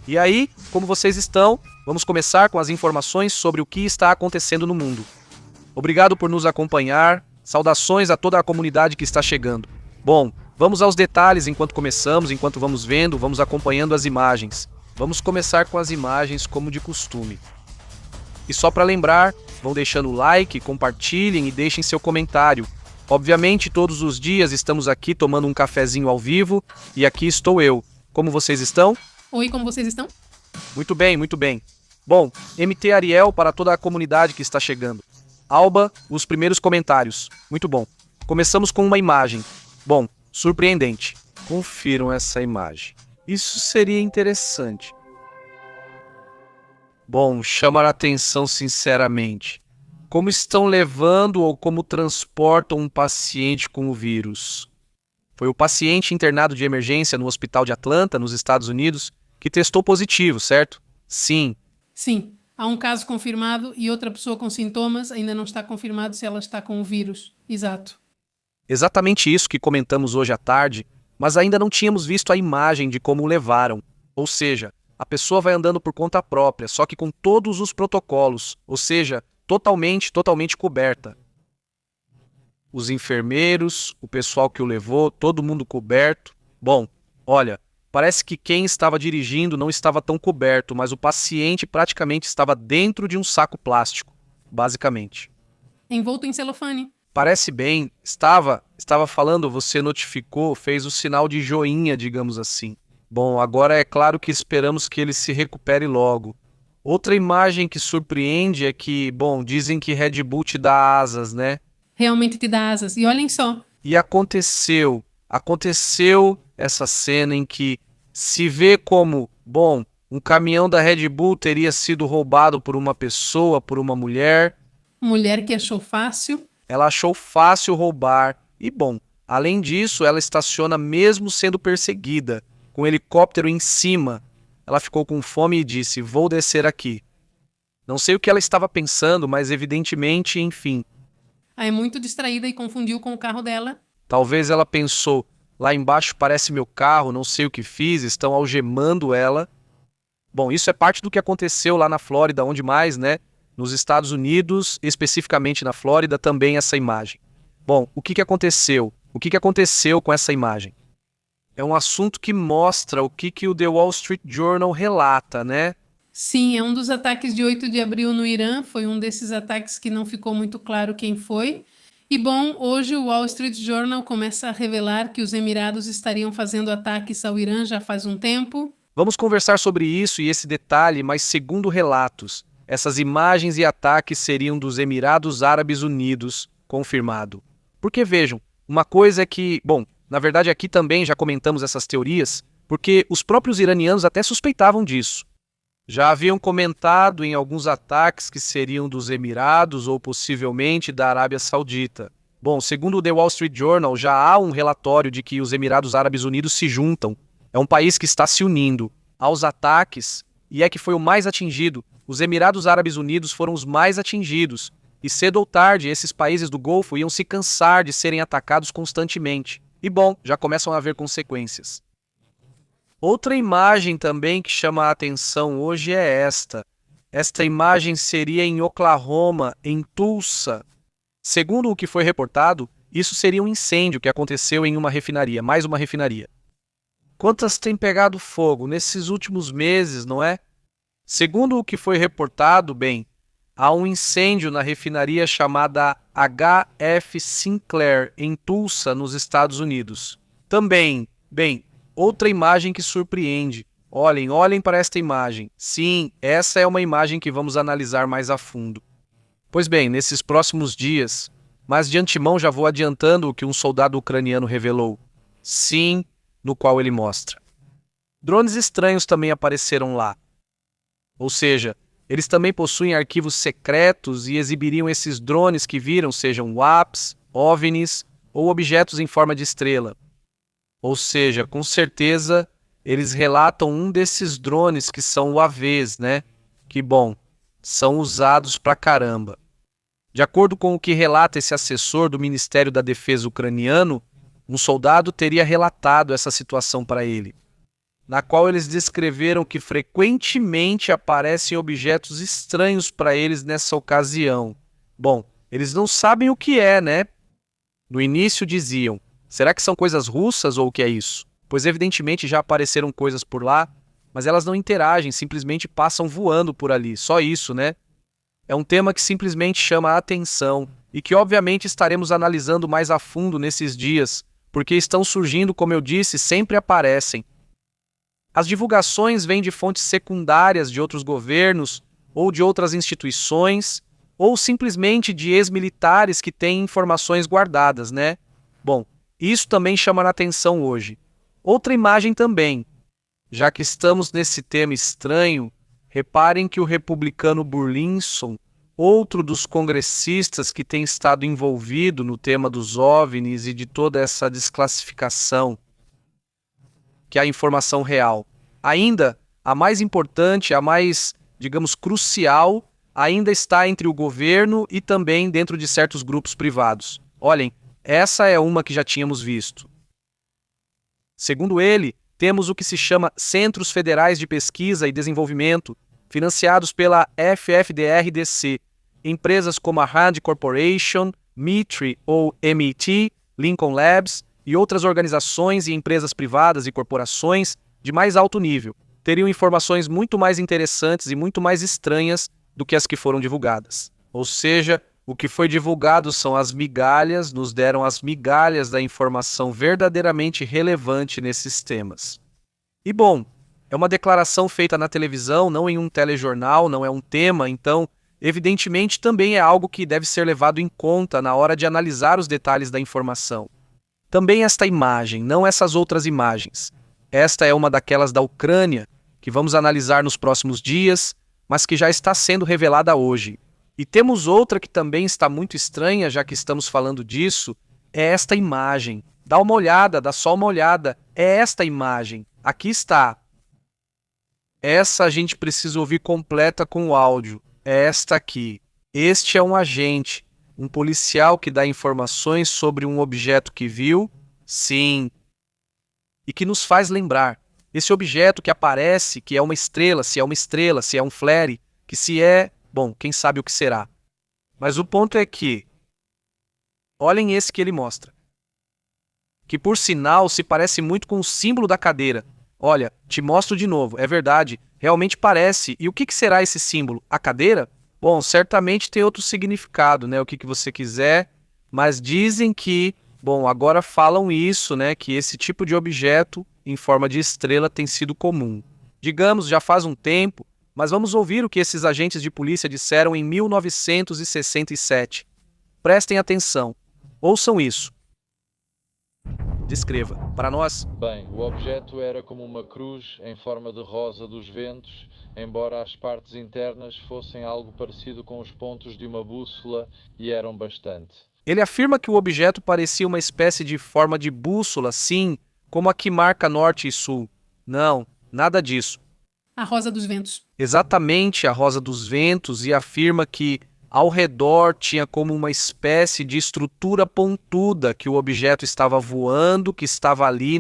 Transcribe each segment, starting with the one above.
E aí, como vocês estão? Vamos começar com as informações sobre o que está acontecendo no mundo. Obrigado por nos acompanhar. Saudações a toda a comunidade que está chegando. Bom, vamos aos detalhes enquanto começamos, enquanto vamos vendo, vamos acompanhando as imagens. Vamos começar com as imagens como de costume. E só para lembrar, vão deixando o like, compartilhem e deixem seu comentário. Obviamente, todos os dias estamos aqui tomando um cafezinho ao vivo e aqui estou eu. Como vocês estão? Oi, como vocês estão? Muito bem, muito bem. Bom, MT Ariel para toda a comunidade que está chegando. Alba, os primeiros comentários. Muito bom. Começamos com uma imagem. Bom, surpreendente. Confiram essa imagem. Isso seria interessante. Bom, chama a atenção sinceramente. Como estão levando ou como transportam um paciente com o vírus? Foi o paciente internado de emergência no hospital de Atlanta, nos Estados Unidos, que testou positivo, certo? Sim. Sim, há um caso confirmado e outra pessoa com sintomas, ainda não está confirmado se ela está com o vírus. Exato. Exatamente isso que comentamos hoje à tarde, mas ainda não tínhamos visto a imagem de como o levaram. Ou seja, a pessoa vai andando por conta própria, só que com todos os protocolos, ou seja, totalmente coberta. Os enfermeiros, o pessoal que o levou, todo mundo coberto. Bom, olha, parece que quem estava dirigindo não estava tão coberto, mas o paciente praticamente estava dentro de um saco plástico, basicamente. Envolto em celofane. Parece bem, estava falando, você notificou, fez o sinal de joinha, digamos assim. Bom, agora é claro que esperamos que ele se recupere logo. Outra imagem que surpreende é que, bom, dizem que Red Bull te dá asas, né? Realmente te dá asas. E olhem só. E aconteceu essa cena em que se vê como, bom, um caminhão da Red Bull teria sido roubado por uma pessoa, por uma mulher. Mulher que achou fácil. Ela achou fácil roubar e, bom, além disso, ela estaciona mesmo sendo perseguida, com um helicóptero em cima. Ela ficou com fome e disse, vou descer aqui. Não sei o que ela estava pensando, mas evidentemente, enfim. É muito distraída e confundiu com o carro dela. Talvez ela pensou, lá embaixo parece meu carro, não sei o que fiz, estão algemando ela. Bom, isso é parte do que aconteceu lá na Flórida, onde mais, né? Nos Estados Unidos, especificamente na Flórida, também essa imagem. Bom, o que aconteceu? O que aconteceu com essa imagem? É um assunto que mostra o que o The Wall Street Journal relata, né? Sim, é um dos ataques de 8 de abril no Irã. Foi um desses ataques que não ficou muito claro quem foi. E bom, hoje o Wall Street Journal começa a revelar que os Emirados estariam fazendo ataques ao Irã já faz um tempo. Vamos conversar sobre isso e esse detalhe, mas segundo relatos, essas imagens e ataques seriam dos Emirados Árabes Unidos, confirmado. Porque vejam, uma coisa é que, bom, na verdade aqui também já comentamos essas teorias, porque os próprios iranianos até suspeitavam disso. Já haviam comentado em alguns ataques que seriam dos Emirados ou possivelmente da Arábia Saudita. Bom, segundo o The Wall Street Journal, já há um relatório de que os Emirados Árabes Unidos se juntam. É um país que está se unindo aos ataques e é que foi o mais atingido. Os Emirados Árabes Unidos foram os mais atingidos. E cedo ou tarde, esses países do Golfo iam se cansar de serem atacados constantemente. E bom, já começam a haver consequências. Outra imagem também que chama a atenção hoje é esta. Esta imagem seria em Oklahoma, em Tulsa. Segundo o que foi reportado, isso seria um incêndio que aconteceu em uma refinaria, mais uma refinaria. Quantas têm pegado fogo nesses últimos meses, não é? Segundo o que foi reportado, bem, há um incêndio na refinaria chamada HF Sinclair, em Tulsa, nos Estados Unidos. Também, bem, outra imagem que surpreende. Olhem para esta imagem. Sim, essa é uma imagem que vamos analisar mais a fundo. Pois bem, nesses próximos dias, mas de antemão já vou adiantando o que um soldado ucraniano revelou. Sim, no qual ele mostra. Drones estranhos também apareceram lá. Ou seja, eles também possuem arquivos secretos e exibiriam esses drones que viram, sejam WAPs, OVNIs ou objetos em forma de estrela. Ou seja, com certeza, eles relatam um desses drones que são UAVs, né? Que bom, são usados pra caramba. De acordo com o que relata esse assessor do Ministério da Defesa ucraniano, um soldado teria relatado essa situação para ele. na qual eles descreveram que frequentemente aparecem objetos estranhos para eles nessa ocasião. Bom, eles não sabem o que é, né? No início diziam, será que são coisas russas ou o que é isso? Pois evidentemente já apareceram coisas por lá, mas elas não interagem, simplesmente passam voando por ali, só isso, né? É um tema que simplesmente chama a atenção e que obviamente estaremos analisando mais a fundo nesses dias, porque estão surgindo, como eu disse, sempre aparecem. As divulgações vêm de fontes secundárias de outros governos ou de outras instituições, ou simplesmente de ex-militares que têm informações guardadas, né? Bom, isso também chama a atenção hoje. Outra imagem também. Já que estamos nesse tema estranho, reparem que o republicano Burlinson, outro dos congressistas que tem estado envolvido no tema dos OVNIs e de toda essa desclassificação, que é a informação real. Ainda, a mais importante, a mais, digamos, crucial, ainda está entre o governo e também dentro de certos grupos privados. Olhem, essa é uma que já tínhamos visto. Segundo ele, temos o que se chama Centros Federais de Pesquisa e Desenvolvimento, financiados pela FFDRDC, empresas como a Rand Corporation, MITRE ou MIT, Lincoln Labs e outras organizações e empresas privadas e corporações de mais alto nível, teriam informações muito mais interessantes e muito mais estranhas do que as que foram divulgadas. Ou seja, o que foi divulgado são as migalhas, nos deram as migalhas da informação verdadeiramente relevante nesses temas. E bom, é uma declaração feita na televisão, não em um telejornal, não é um tema, então, evidentemente, também é algo que deve ser levado em conta na hora de analisar os detalhes da informação. Também esta imagem, não essas outras imagens. Esta é uma daquelas da Ucrânia, que vamos analisar nos próximos dias, mas que já está sendo revelada hoje. E temos outra que também está muito estranha, já que estamos falando disso, é esta imagem. Dá uma olhada, dá só uma olhada. É esta imagem. Aqui está. Essa a gente precisa ouvir completa com o áudio. É esta aqui. Este é um agente, um policial que dá informações sobre um objeto que viu, sim, e que nos faz lembrar. Esse objeto que aparece, que é uma estrela, se é um flare, que se é, bom, quem sabe o que será. Mas o ponto é que, olhem esse que ele mostra, que por sinal se parece muito com o símbolo da cadeira. Olha, te mostro de novo, é verdade, realmente parece. E o que será esse símbolo? A cadeira? Bom, certamente tem outro significado, né? O que você quiser, mas dizem que, bom, agora falam isso, né? Que esse tipo de objeto em forma de estrela tem sido comum. Digamos, já faz um tempo, mas vamos ouvir o que esses agentes de polícia disseram em 1967. Prestem atenção. Ouçam isso. Descreva. Para nós. Bem, o objeto era como uma cruz em forma de rosa dos ventos, embora as partes internas fossem algo parecido com os pontos de uma bússola e eram bastante. Ele afirma que o objeto parecia uma espécie de forma de bússola, sim, como a que marca norte e sul. Não, nada disso. A rosa dos ventos. Exatamente a rosa dos ventos, e afirma que ao redor tinha como uma espécie de estrutura pontuda que o objeto estava voando, que estava ali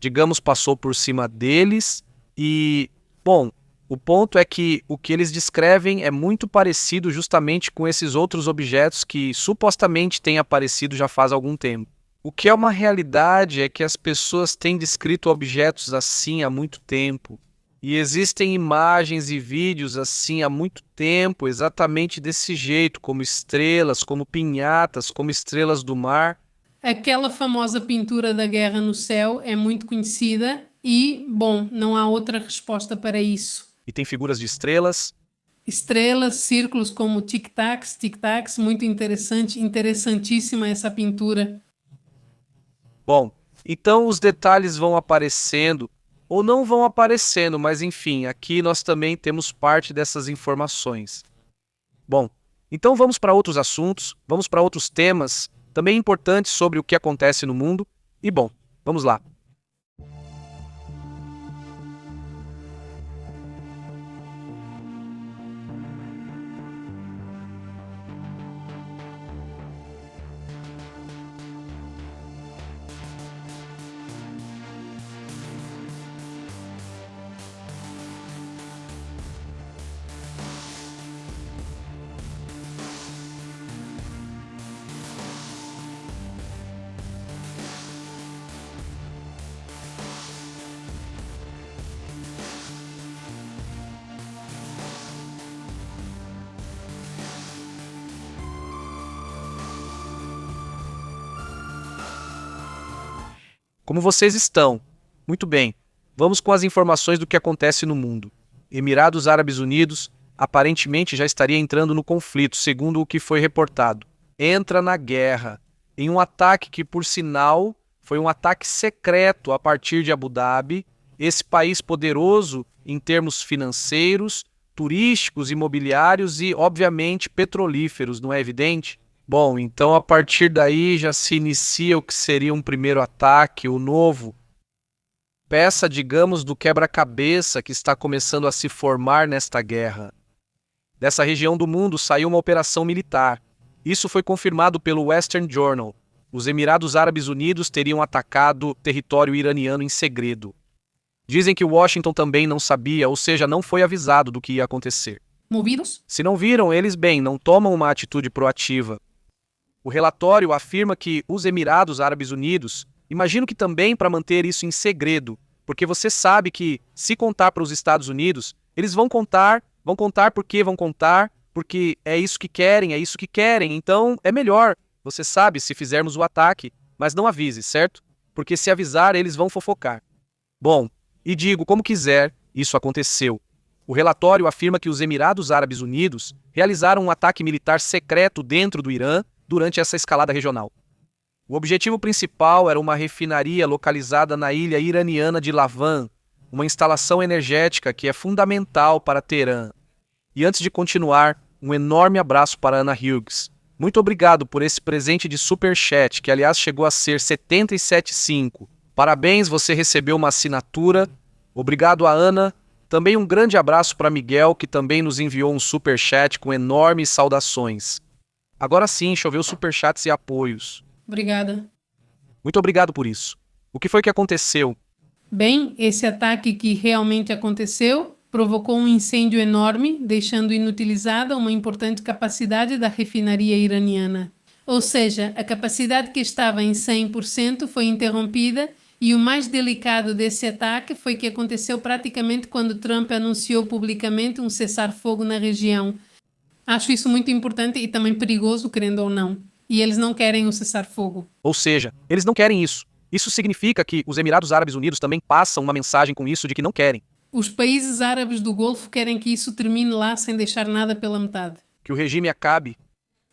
digamos, passou por cima deles. E, bom, o ponto é que o que eles descrevem é muito parecido justamente com esses outros objetos que supostamente têm aparecido já faz algum tempo. O que é uma realidade é que as pessoas têm descrito objetos assim há muito tempo. E existem imagens e vídeos assim há muito tempo, exatamente desse jeito, como estrelas, como pinhatas, como estrelas do mar. Aquela famosa pintura da guerra no céu é muito conhecida e, bom, não há outra resposta para isso. E tem figuras de estrelas. Estrelas, círculos como tic-tacs, muito interessante, interessantíssima essa pintura. Bom, então os detalhes vão aparecendo, ou não vão aparecendo, mas enfim, aqui nós também temos parte dessas informações. Bom, então vamos para outros assuntos, vamos para outros temas, também importantes sobre o que acontece no mundo. E bom, vamos lá. Como vocês estão? Muito bem. Vamos com as informações do que acontece no mundo. Emirados Árabes Unidos aparentemente já estaria entrando no conflito, segundo o que foi reportado. Entra na guerra, em um ataque que, por sinal, foi um ataque secreto a partir de Abu Dhabi, esse país poderoso em termos financeiros, turísticos, imobiliários e, obviamente, petrolíferos, não é evidente? Bom, então a partir daí já se inicia o que seria um primeiro ataque, o novo, peça, digamos, do quebra-cabeça que está começando a se formar nesta guerra. Dessa região do mundo saiu uma operação militar. Isso foi confirmado pelo Western Journal. Os Emirados Árabes Unidos teriam atacado território iraniano em segredo. Dizem que Washington também não sabia, ou seja, não foi avisado do que ia acontecer. Movidos? Se não viram, eles bem, não tomam uma atitude proativa. O relatório afirma que os Emirados Árabes Unidos, imagino que também para manter isso em segredo, porque você sabe que, se contar para os Estados Unidos, eles vão contar porque é isso que querem, então é melhor, você sabe, se fizermos o ataque, mas não avise, certo? Porque se avisar, eles vão fofocar. Bom, e digo como quiser, isso aconteceu. O relatório afirma que os Emirados Árabes Unidos realizaram um ataque militar secreto dentro do Irã durante essa escalada regional. O objetivo principal era uma refinaria localizada na ilha iraniana de Lavan, uma instalação energética que é fundamental para Teherã. E antes de continuar, um enorme abraço para Ana Hughes. Muito obrigado por esse presente de Superchat, que aliás chegou a ser 77,5. Parabéns, você recebeu uma assinatura. Obrigado a Ana. Também um grande abraço para Miguel, que também nos enviou um Superchat com enormes saudações. Agora sim, choveu Superchats e apoios. Obrigada. Muito obrigado por isso. O que foi que aconteceu? Bem, esse ataque que realmente aconteceu provocou um incêndio enorme, deixando inutilizada uma importante capacidade da refinaria iraniana. Ou seja, a capacidade que estava em 100% foi interrompida e o mais delicado desse ataque foi que aconteceu praticamente quando Trump anunciou publicamente um cessar-fogo na região. Acho isso muito importante e também perigoso, querendo ou não. E eles não querem o cessar-fogo. Ou seja, eles não querem isso. Isso significa que os Emirados Árabes Unidos também passam uma mensagem com isso de que não querem. Os países árabes do Golfo querem que isso termine lá sem deixar nada pela metade. Que o regime acabe.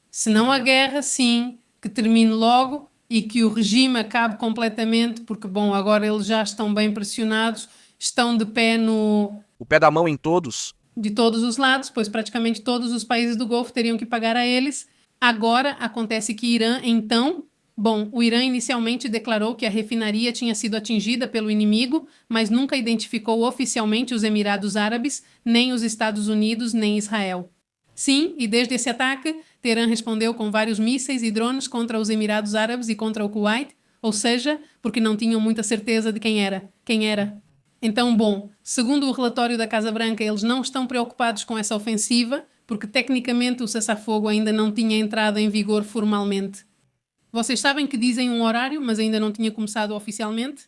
Se não a guerra, sim, que termine logo e que o regime acabe completamente, porque, bom, agora eles já estão bem pressionados, estão de pé O pé da mão em todos. de todos os lados, pois praticamente todos os países do Golfo teriam que pagar a eles. Agora acontece que Irã, então... Bom, o Irã inicialmente declarou que a refinaria tinha sido atingida pelo inimigo, mas nunca identificou oficialmente os Emirados Árabes, nem os Estados Unidos, nem Israel. Sim, e desde esse ataque, Teherã respondeu com vários mísseis e drones contra os Emirados Árabes e contra o Kuwait, ou seja, porque não tinham muita certeza de quem era. Então, bom, segundo o relatório da Casa Branca, eles não estão preocupados com essa ofensiva, porque tecnicamente o cessar-fogo ainda não tinha entrado em vigor formalmente. Vocês sabem que dizem um horário, mas ainda não tinha começado oficialmente?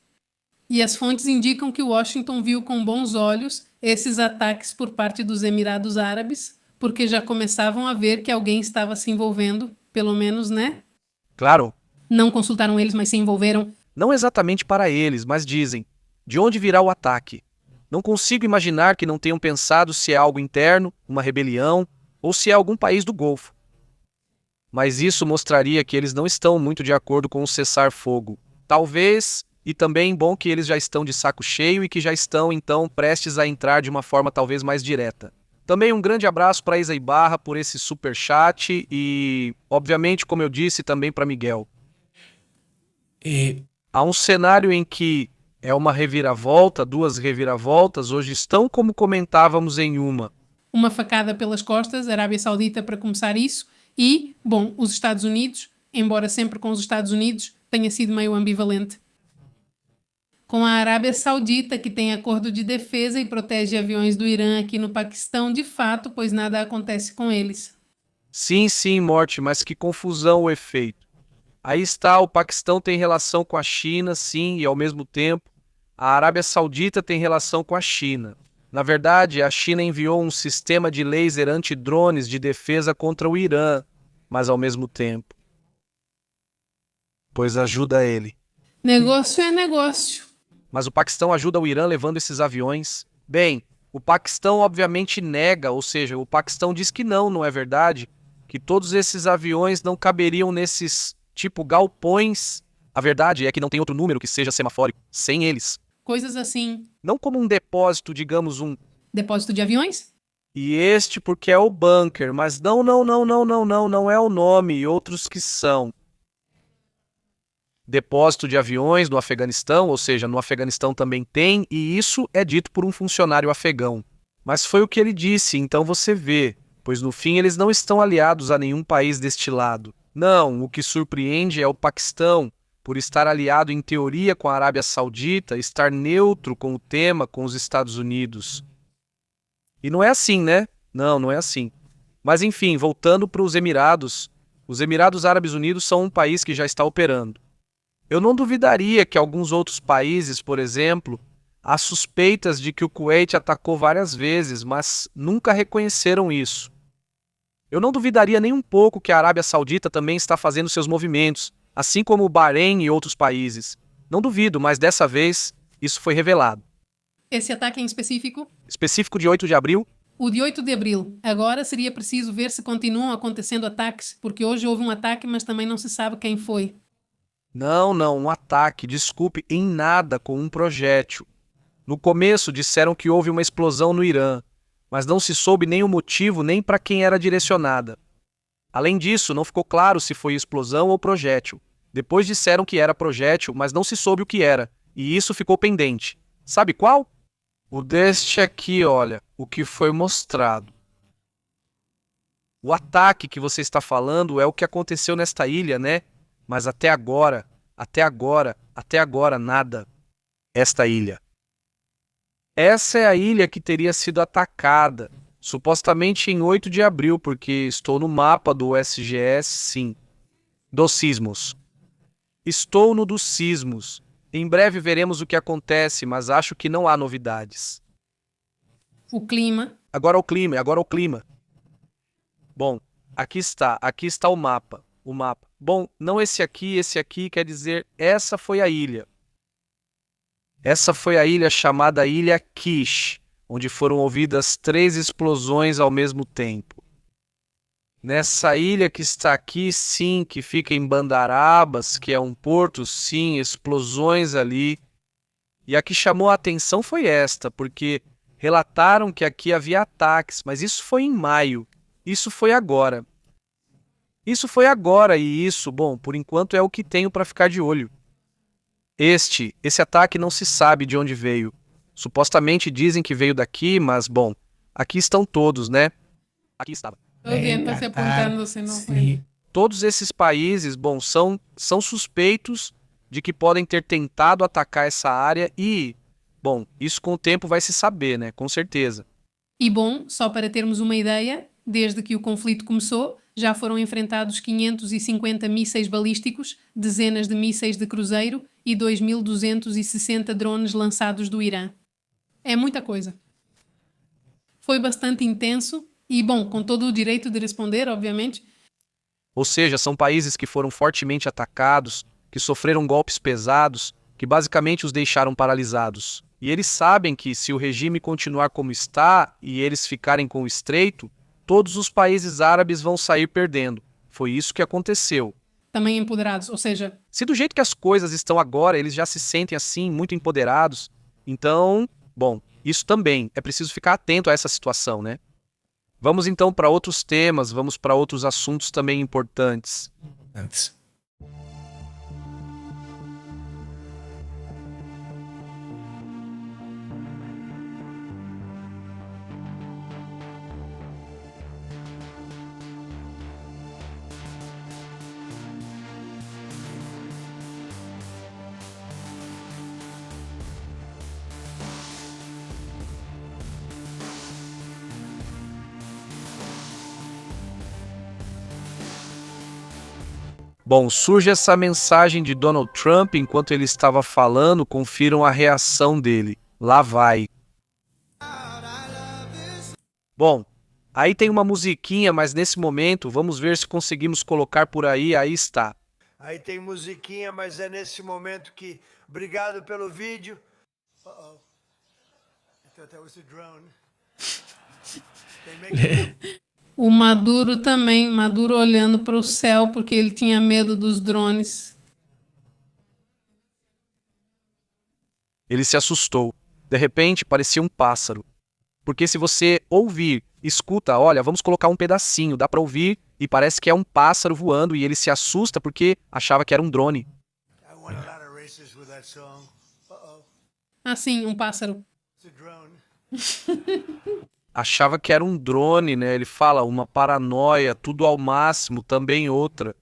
E as fontes indicam que Washington viu com bons olhos esses ataques por parte dos Emirados Árabes, porque já começavam a ver que alguém estava se envolvendo, pelo menos, né? Claro, Não consultaram eles, mas se envolveram. não exatamente para eles, mas dizem, de onde virá o ataque? Não consigo imaginar que não tenham pensado se é algo interno, uma rebelião, ou se é algum país do Golfo. Mas isso mostraria que eles não estão muito de acordo com o cessar-fogo. Talvez, e também bom que eles já estão de saco cheio e que já estão, então, prestes a entrar de uma forma talvez mais direta. Também um grande abraço para Isa Ibarra por esse superchat e, obviamente, como eu disse, também para Miguel. Há um cenário em que é uma reviravolta, duas reviravoltas, hoje estão como comentávamos em uma. Uma facada pelas costas, Arábia Saudita para começar isso, e, bom, os Estados Unidos, embora sempre com os Estados Unidos, tenha sido meio ambivalente. Com a Arábia Saudita, que tem acordo de defesa e protege aviões do Irã aqui no Paquistão, de fato, pois nada acontece com eles. Sim, Morte, mas que confusão o efeito. Aí está, o Paquistão tem relação com a China, sim, e ao mesmo tempo, a Arábia Saudita tem relação com a China. Na verdade, a China enviou um sistema de laser antidrones de defesa contra o Irã, mas ao mesmo tempo, pois ajuda ele. Negócio é negócio. Mas o Paquistão ajuda o Irã levando esses aviões? Bem, o Paquistão obviamente nega, ou seja, o Paquistão diz que não é verdade, que todos esses aviões não caberiam nesses, tipo, galpões. A verdade é que não tem outro número que seja semafórico, sem eles. Coisas assim. Não como um depósito, digamos um. Depósito de aviões? E este porque é o bunker, mas não é o nome e outros que são. Depósito de aviões no Afeganistão, ou seja, no Afeganistão também tem, e isso é dito por um funcionário afegão. Mas foi o que ele disse, então você vê, pois no fim eles não estão aliados a nenhum país deste lado. Não, o que surpreende é o Paquistão, por estar aliado em teoria com a Arábia Saudita, estar neutro com o tema com os Estados Unidos. E não é assim, né? Não é assim. Mas enfim, voltando para os Emirados Árabes Unidos são um país que já está operando. Eu não duvidaria que alguns outros países, por exemplo, há suspeitas de que o Kuwait atacou várias vezes, mas nunca reconheceram isso. Eu não duvidaria nem um pouco que a Arábia Saudita também está fazendo seus movimentos, assim como o Bahrein e outros países. Não duvido, mas dessa vez isso foi revelado. Esse ataque em específico? Específico de 8 de abril? O de 8 de abril. Agora seria preciso ver se continuam acontecendo ataques, porque hoje houve um ataque, mas também não se sabe quem foi. Não, um ataque, desculpe, em nada com um projétil. No começo disseram que houve uma explosão no Irã, mas não se soube nem o motivo nem para quem era direcionada. Além disso, não ficou claro se foi explosão ou projétil. Depois disseram que era projétil, mas não se soube o que era, e isso ficou pendente. Sabe qual? O deste aqui, olha, o que foi mostrado. O ataque que você está falando é o que aconteceu nesta ilha, né? Mas até agora, nada. Esta ilha. Essa é a ilha que teria sido atacada, supostamente em 8 de abril, porque estou no mapa do USGS, sim. Dos sismos. Estou no dos sismos. Em breve veremos o que acontece, mas acho que não há novidades. O clima. Agora o clima. Bom, aqui está o mapa. Bom, não esse aqui quer dizer essa foi a ilha. Essa foi a ilha chamada Ilha Kish, onde foram ouvidas 3 explosões ao mesmo tempo. Nessa ilha que está aqui, sim, que fica em Bandarabas, que é um porto, sim, explosões ali. E a que chamou a atenção foi esta, porque relataram que aqui havia ataques, mas isso foi em maio. Isso foi agora. E isso, bom, por enquanto é o que tenho para ficar de olho. Esse ataque não se sabe de onde veio. Supostamente dizem que veio daqui, mas, bom, aqui estão todos, né? Aqui estava. Alguém está se apontando se não foi. Todos esses países, bom, são suspeitos de que podem ter tentado atacar essa área e, bom, isso com o tempo vai se saber, né? Com certeza. E bom, só para termos uma ideia, desde que o conflito começou, já foram enfrentados 550 mísseis balísticos, dezenas de mísseis de cruzeiro e 2.260 drones lançados do Irã. É muita coisa. Foi bastante intenso e, bom, com todo o direito de responder, obviamente. Ou seja, são países que foram fortemente atacados, que sofreram golpes pesados, que basicamente os deixaram paralisados. E eles sabem que se o regime continuar como está e eles ficarem com o estreito, todos os países árabes vão sair perdendo. Foi isso que aconteceu. Também empoderados, ou seja... Se do jeito que as coisas estão agora, eles já se sentem assim, muito empoderados, então, bom, isso também, é preciso ficar atento a essa situação, né? Vamos então para outros temas, vamos para outros assuntos também importantes. Bom, surge essa mensagem de Donald Trump enquanto ele estava falando, confiram a reação dele. Lá vai. Bom, aí tem uma musiquinha, mas nesse momento, vamos ver se conseguimos colocar por aí, aí está. Aí tem musiquinha, mas é nesse momento que... Obrigado pelo vídeo. Uh-oh. I thought that was a drone. They make... O Maduro também, Maduro olhando para o céu porque ele tinha medo dos drones. Ele se assustou. De repente, parecia um pássaro. Porque se você ouvir, escuta, olha, vamos colocar um pedacinho, dá para ouvir e parece que é um pássaro voando e ele se assusta porque achava que era um drone. I won a lot of races with that song. Uh-oh. Assim, um pássaro. It's a drone. Achava que era um drone, né? Ele fala, uma paranoia, tudo ao máximo, também outra.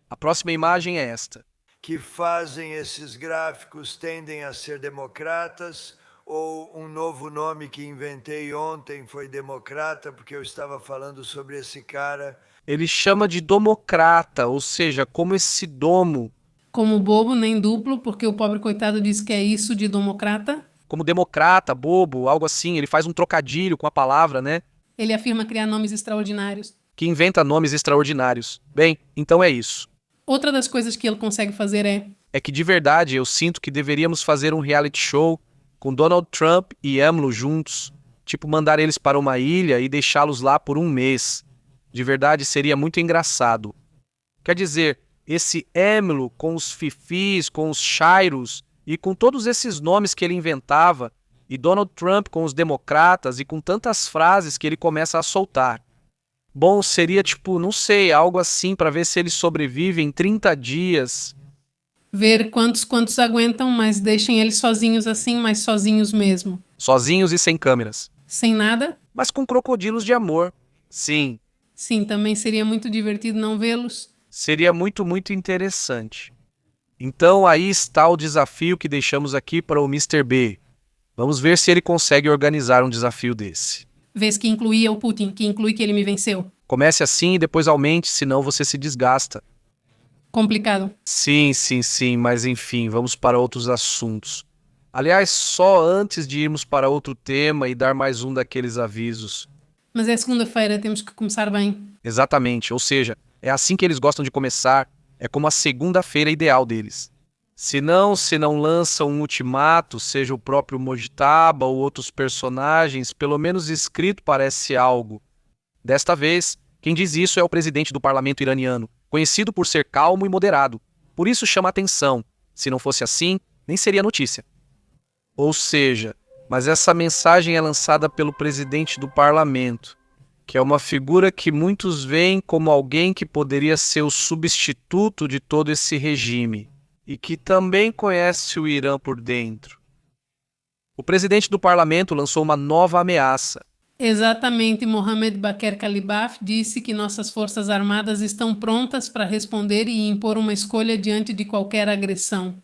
A próxima imagem é esta. Que fazem esses gráficos tendem a ser democratas, ou um novo nome que inventei ontem foi democrata, porque eu estava falando sobre esse cara. Ele chama de domocrata, ou seja, como esse domo. Como bobo, nem duplo, porque o pobre coitado disse que é isso de democrata. Como democrata, bobo, algo assim. Ele faz um trocadilho com a palavra, né? Ele afirma criar nomes extraordinários. Que inventa nomes extraordinários. Bem, então é isso. Outra das coisas que ele consegue fazer É que de verdade eu sinto que deveríamos fazer um reality show com Donald Trump e AMLO juntos. Tipo, mandar eles para uma ilha e deixá-los lá por um mês. De verdade seria muito engraçado. Quer dizer, esse AMLO com os fifis, com os chairos e com todos esses nomes que ele inventava, e Donald Trump com os democratas e com tantas frases que ele começa a soltar. Bom, seria tipo, não sei, algo assim para ver se eles sobrevivem em 30 dias. ver quantos aguentam, mas deixem eles sozinhos assim, mas sozinhos mesmo. Sozinhos e sem câmeras. Sem nada? Mas com crocodilos de amor. Sim, Sim, também seria muito divertido não vê-los. seria muito, muito interessante. Então aí está o desafio que deixamos aqui para o Mr. B. Vamos ver se ele consegue organizar um desafio desse. Vez que incluía o Putin, que inclui que ele me venceu. Comece assim e depois aumente, senão você se desgasta. Complicado. Sim, sim, sim, mas enfim, vamos para outros assuntos. Aliás, só antes de irmos para outro tema e dar mais um daqueles avisos. Mas é segunda-feira, temos que começar bem. Exatamente, ou seja, é assim que eles gostam de começar, é como a segunda-feira ideal deles. Se não lançam um ultimato, seja o próprio Mojtaba ou outros personagens, pelo menos escrito parece algo. Desta vez, quem diz isso é o presidente do parlamento iraniano, conhecido por ser calmo e moderado. Por isso chama atenção. Se não fosse assim, nem seria notícia. Ou seja, mas essa mensagem é lançada pelo presidente do parlamento, que é uma figura que muitos veem como alguém que poderia ser o substituto de todo esse regime, e que também conhece o Irã por dentro. O presidente do parlamento lançou uma nova ameaça. Exatamente, Mohamed Bakr Kalibaf disse que nossas forças armadas estão prontas para responder e impor uma escolha diante de qualquer agressão.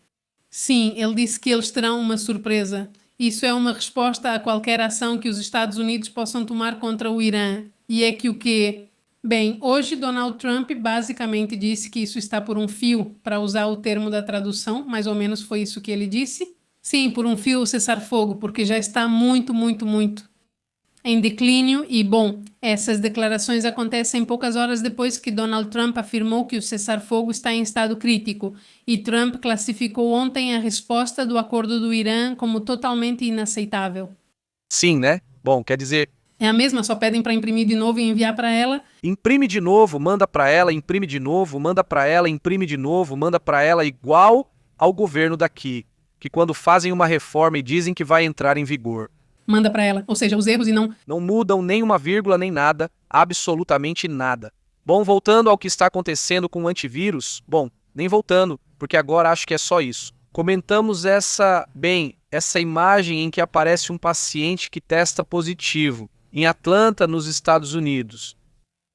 Sim, ele disse que eles terão uma surpresa. Isso é uma resposta a qualquer ação que os Estados Unidos possam tomar contra o Irã. E é que o quê? Bem, hoje Donald Trump basicamente disse que isso está por um fio, para usar o termo da tradução, mais ou menos foi isso que ele disse. Sim, por um fio o cessar-fogo, porque já está muito em declínio e, bom, essas declarações acontecem poucas horas depois que Donald Trump afirmou que o cessar-fogo está em estado crítico e Trump classificou ontem a resposta do acordo do Irã como totalmente inaceitável. Sim, né? Bom, quer dizer, É a mesma, só pedem para imprimir de novo e enviar para ela. imprime de novo, manda para ela, imprime de novo, manda para ela, imprime de novo, manda para ela, igual ao governo daqui, que quando fazem uma reforma e dizem que vai entrar em vigor, Manda para ela, ou seja, os erros e não mudam nem uma vírgula nem nada, absolutamente nada. Bom, voltando ao que está acontecendo com o antivírus, bom, nem voltando, porque agora acho que é só isso. Comentamos essa imagem em que aparece um paciente que testa positivo, em Atlanta, nos Estados Unidos.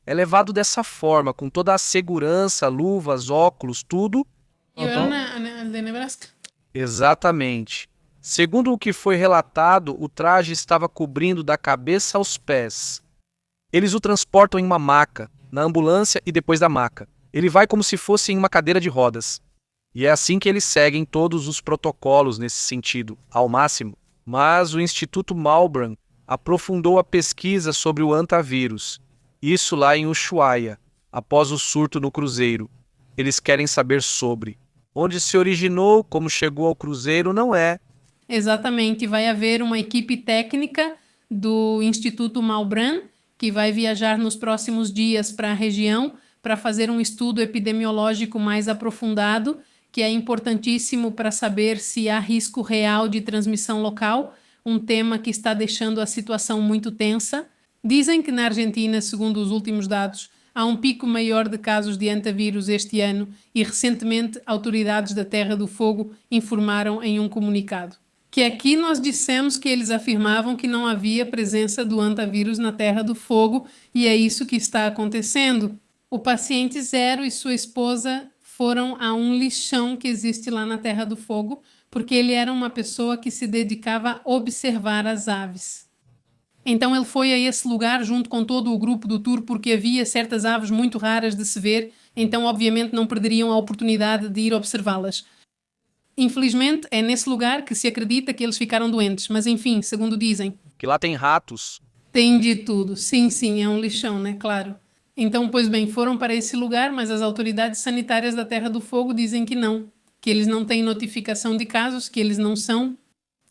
É levado dessa forma, com toda a segurança, luvas, óculos, tudo. E era de Nebraska. Exatamente. Segundo o que foi relatado, o traje estava cobrindo da cabeça aos pés. Eles o transportam em uma maca, na ambulância e depois da maca. Ele vai como se fosse em uma cadeira de rodas. E é assim que eles seguem todos os protocolos nesse sentido, ao máximo. Mas o Instituto Malbran aprofundou a pesquisa sobre o antavírus. Isso lá em Ushuaia. após o surto no cruzeiro. Eles querem saber sobre onde se originou, como chegou ao cruzeiro, não é. Exatamente, vai haver uma equipe técnica do Instituto Malbrand que vai viajar nos próximos dias para a região para fazer um estudo epidemiológico mais aprofundado, que é importantíssimo para saber se há risco real de transmissão local, um tema que está deixando a situação muito tensa. Dizem que na Argentina, segundo os últimos dados, há um pico maior de casos de antavírus este ano e recentemente autoridades da Terra do Fogo informaram em um comunicado que aqui nós dissemos que eles afirmavam que não havia presença do antavírus na Terra do Fogo e é isso que está acontecendo. O paciente 0 e sua esposa foram a um lixão que existe lá na Terra do Fogo porque ele era uma pessoa que se dedicava a observar as aves. Então ele foi a esse lugar junto com todo o grupo do tour porque havia certas aves muito raras de se ver, então obviamente não perderiam a oportunidade de ir observá-las. Infelizmente, é nesse lugar que se acredita que eles ficaram doentes, mas enfim, segundo dizem. Que lá tem ratos. Tem de tudo. Sim, sim, é um lixão, né? Claro. Então, pois bem, foram para esse lugar, mas as autoridades sanitárias da Terra do Fogo dizem que não, que eles não têm notificação de casos, que eles não são.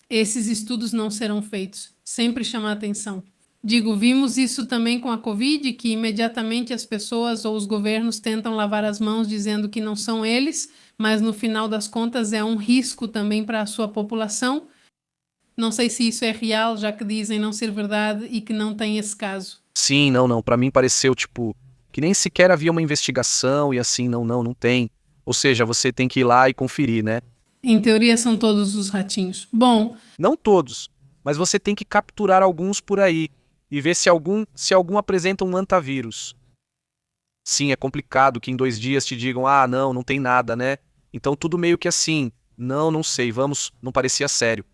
Esses estudos não serão feitos. Sempre chamar atenção. Digo, vimos isso também com a Covid, que imediatamente as pessoas ou os governos tentam lavar as mãos dizendo que não são eles, mas no final das contas é um risco também para a sua população. Não sei se isso é real, já que dizem não ser verdade e que não tem esse caso. Sim, não. Pra mim pareceu, que nem sequer havia uma investigação e assim, não tem. Ou seja, você tem que ir lá e conferir, né? Em teoria são todos os ratinhos. Bom, Não todos, mas você tem que capturar alguns por aí e ver se algum apresenta um antavírus. Sim, é complicado que em 2 dias te digam, não tem nada, né? Então tudo meio que assim, não sei, não parecia sério.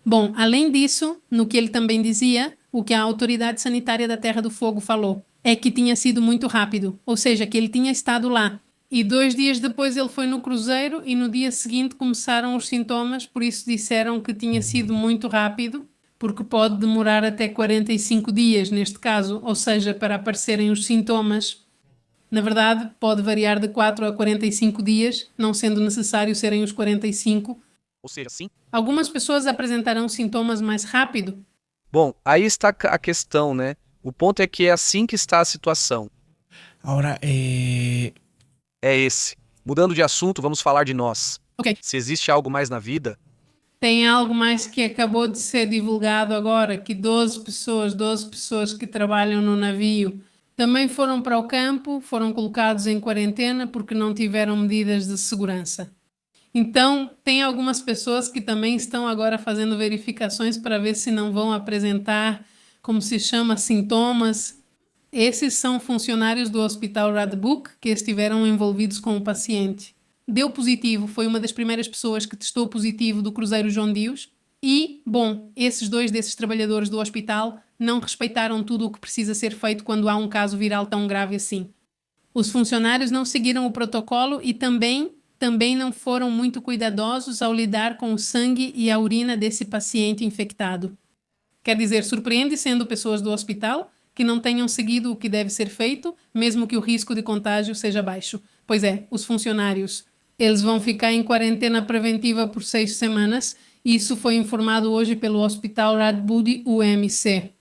bom, além disso, no que ele também dizia, o que a autoridade sanitária da Terra do Fogo falou é que tinha sido muito rápido, ou seja, que ele tinha estado lá. E 2 dias depois ele foi no cruzeiro e no dia seguinte começaram os sintomas, por isso disseram que tinha sido muito rápido, porque pode demorar até 45 dias neste caso, ou seja, para aparecerem os sintomas. Na verdade, pode variar de 4 a 45 dias, não sendo necessário serem os 45. Ou seja, sim. Algumas pessoas apresentarão sintomas mais rápido. Bom, aí está a questão, né? O ponto é que é assim que está a situação. Ahora, É esse. Mudando de assunto, vamos falar de nós. Ok. Se existe algo mais na vida, Tem algo mais que acabou de ser divulgado agora, que 12 pessoas que trabalham no navio também foram para o campo, foram colocados em quarentena porque não tiveram medidas de segurança. Então, tem algumas pessoas que também estão agora fazendo verificações para ver se não vão apresentar, como se chama, sintomas. Esses são funcionários do Hospital Radboud que estiveram envolvidos com o paciente. Deu positivo, foi uma das primeiras pessoas que testou positivo do cruzeiro João Dios. E, bom, esses 2 desses trabalhadores do hospital não respeitaram tudo o que precisa ser feito quando há um caso viral tão grave assim. Os funcionários não seguiram o protocolo e também não foram muito cuidadosos ao lidar com o sangue e a urina desse paciente infectado. Quer dizer, surpreende sendo pessoas do hospital que não tenham seguido o que deve ser feito, mesmo que o risco de contágio seja baixo. Pois é, os funcionários, eles vão ficar em quarentena preventiva por 6 semanas. Isso foi informado hoje pelo Hospital Radboud UMC.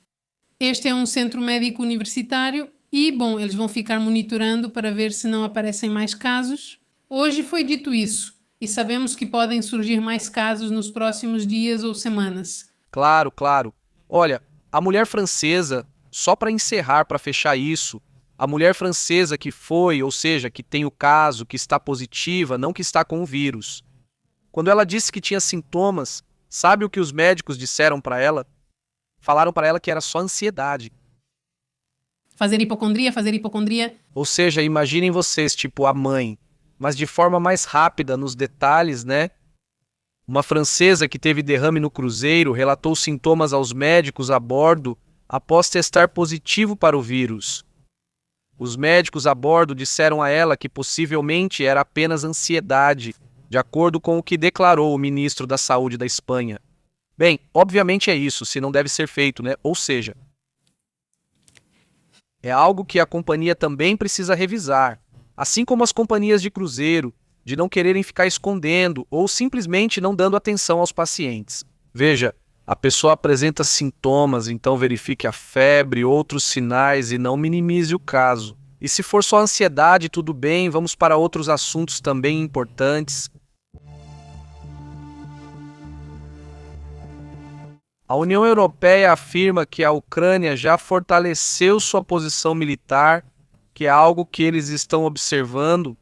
Este é um centro médico universitário e, bom, eles vão ficar monitorando para ver se não aparecem mais casos. Hoje foi dito isso e sabemos que podem surgir mais casos nos próximos dias ou semanas. claro. Olha, a mulher francesa, só para encerrar, para fechar isso, a mulher francesa que foi, ou seja, que tem o caso, que está positiva, não que está com o vírus. Quando ela disse que tinha sintomas, sabe o que os médicos disseram para ela? Falaram para ela que era só ansiedade. Fazer hipocondria. Ou seja, imaginem vocês, a mãe, mas de forma mais rápida nos detalhes, né? Uma francesa que teve derrame no cruzeiro relatou sintomas aos médicos a bordo após testar positivo para o vírus. Os médicos a bordo disseram a ela que possivelmente era apenas ansiedade, de acordo com o que declarou o ministro da Saúde da Espanha. Bem, obviamente é isso, se não deve ser feito, né? Ou seja, É algo que a companhia também precisa revisar, assim como as companhias de cruzeiro, de não quererem ficar escondendo ou simplesmente não dando atenção aos pacientes. Veja, a pessoa apresenta sintomas, então verifique a febre, outros sinais e não minimize o caso. E se for só ansiedade, tudo bem, vamos para outros assuntos também importantes. A União Europeia afirma que a Ucrânia já fortaleceu sua posição militar, que é algo que eles estão observando,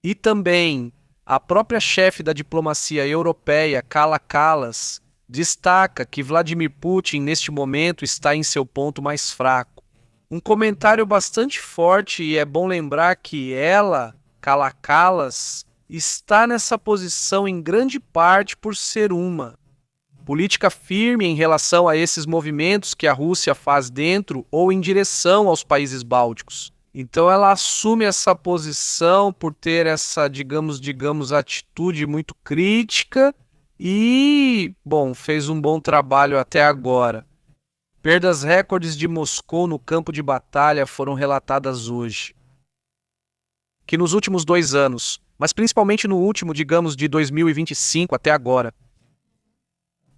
e também a própria chefe da diplomacia europeia, Kaja Kallas, destaca que Vladimir Putin, neste momento, está em seu ponto mais fraco. Um comentário bastante forte, e é bom lembrar que ela, Kaja Kallas, está nessa posição em grande parte por ser uma política firme em relação a esses movimentos que a Rússia faz dentro ou em direção aos países bálticos. Então ela assume essa posição por ter essa, digamos, atitude muito crítica e, bom, fez um bom trabalho até agora. Perdas recordes de Moscou no campo de batalha foram relatadas hoje. Que nos últimos 2 anos, mas principalmente no último, digamos, de 2025 até agora,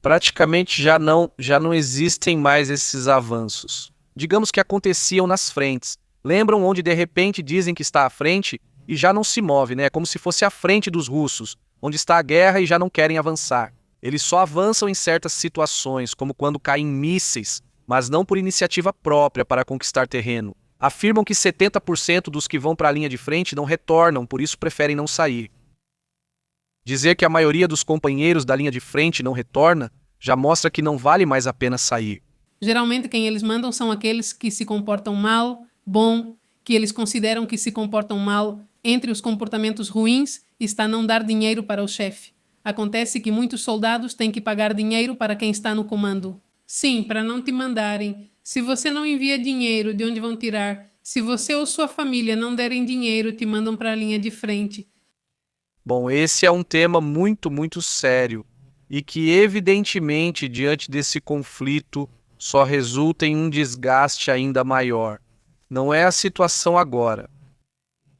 praticamente já não existem mais esses avanços. Digamos que aconteciam nas frentes. Lembram onde de repente dizem que está à frente e já não se move, né? Como se fosse à frente dos russos, onde está a guerra e já não querem avançar. Eles só avançam em certas situações, como quando caem mísseis, mas não por iniciativa própria para conquistar terreno. Afirmam que 70% dos que vão para a linha de frente não retornam, por isso preferem não sair. Dizer que a maioria dos companheiros da linha de frente não retorna já mostra que não vale mais a pena sair. Geralmente quem eles mandam são aqueles que se comportam mal, bom, que eles consideram que se comportam mal. Entre os comportamentos ruins está não dar dinheiro para o chefe. Acontece que muitos soldados têm que pagar dinheiro para quem está no comando. Sim, para não te mandarem. Se você não envia dinheiro, de onde vão tirar? Se você ou sua família não derem dinheiro, te mandam para a linha de frente. Bom, esse é um tema muito, muito sério e que, evidentemente, diante desse conflito, só resulta em um desgaste ainda maior. Não é a situação agora.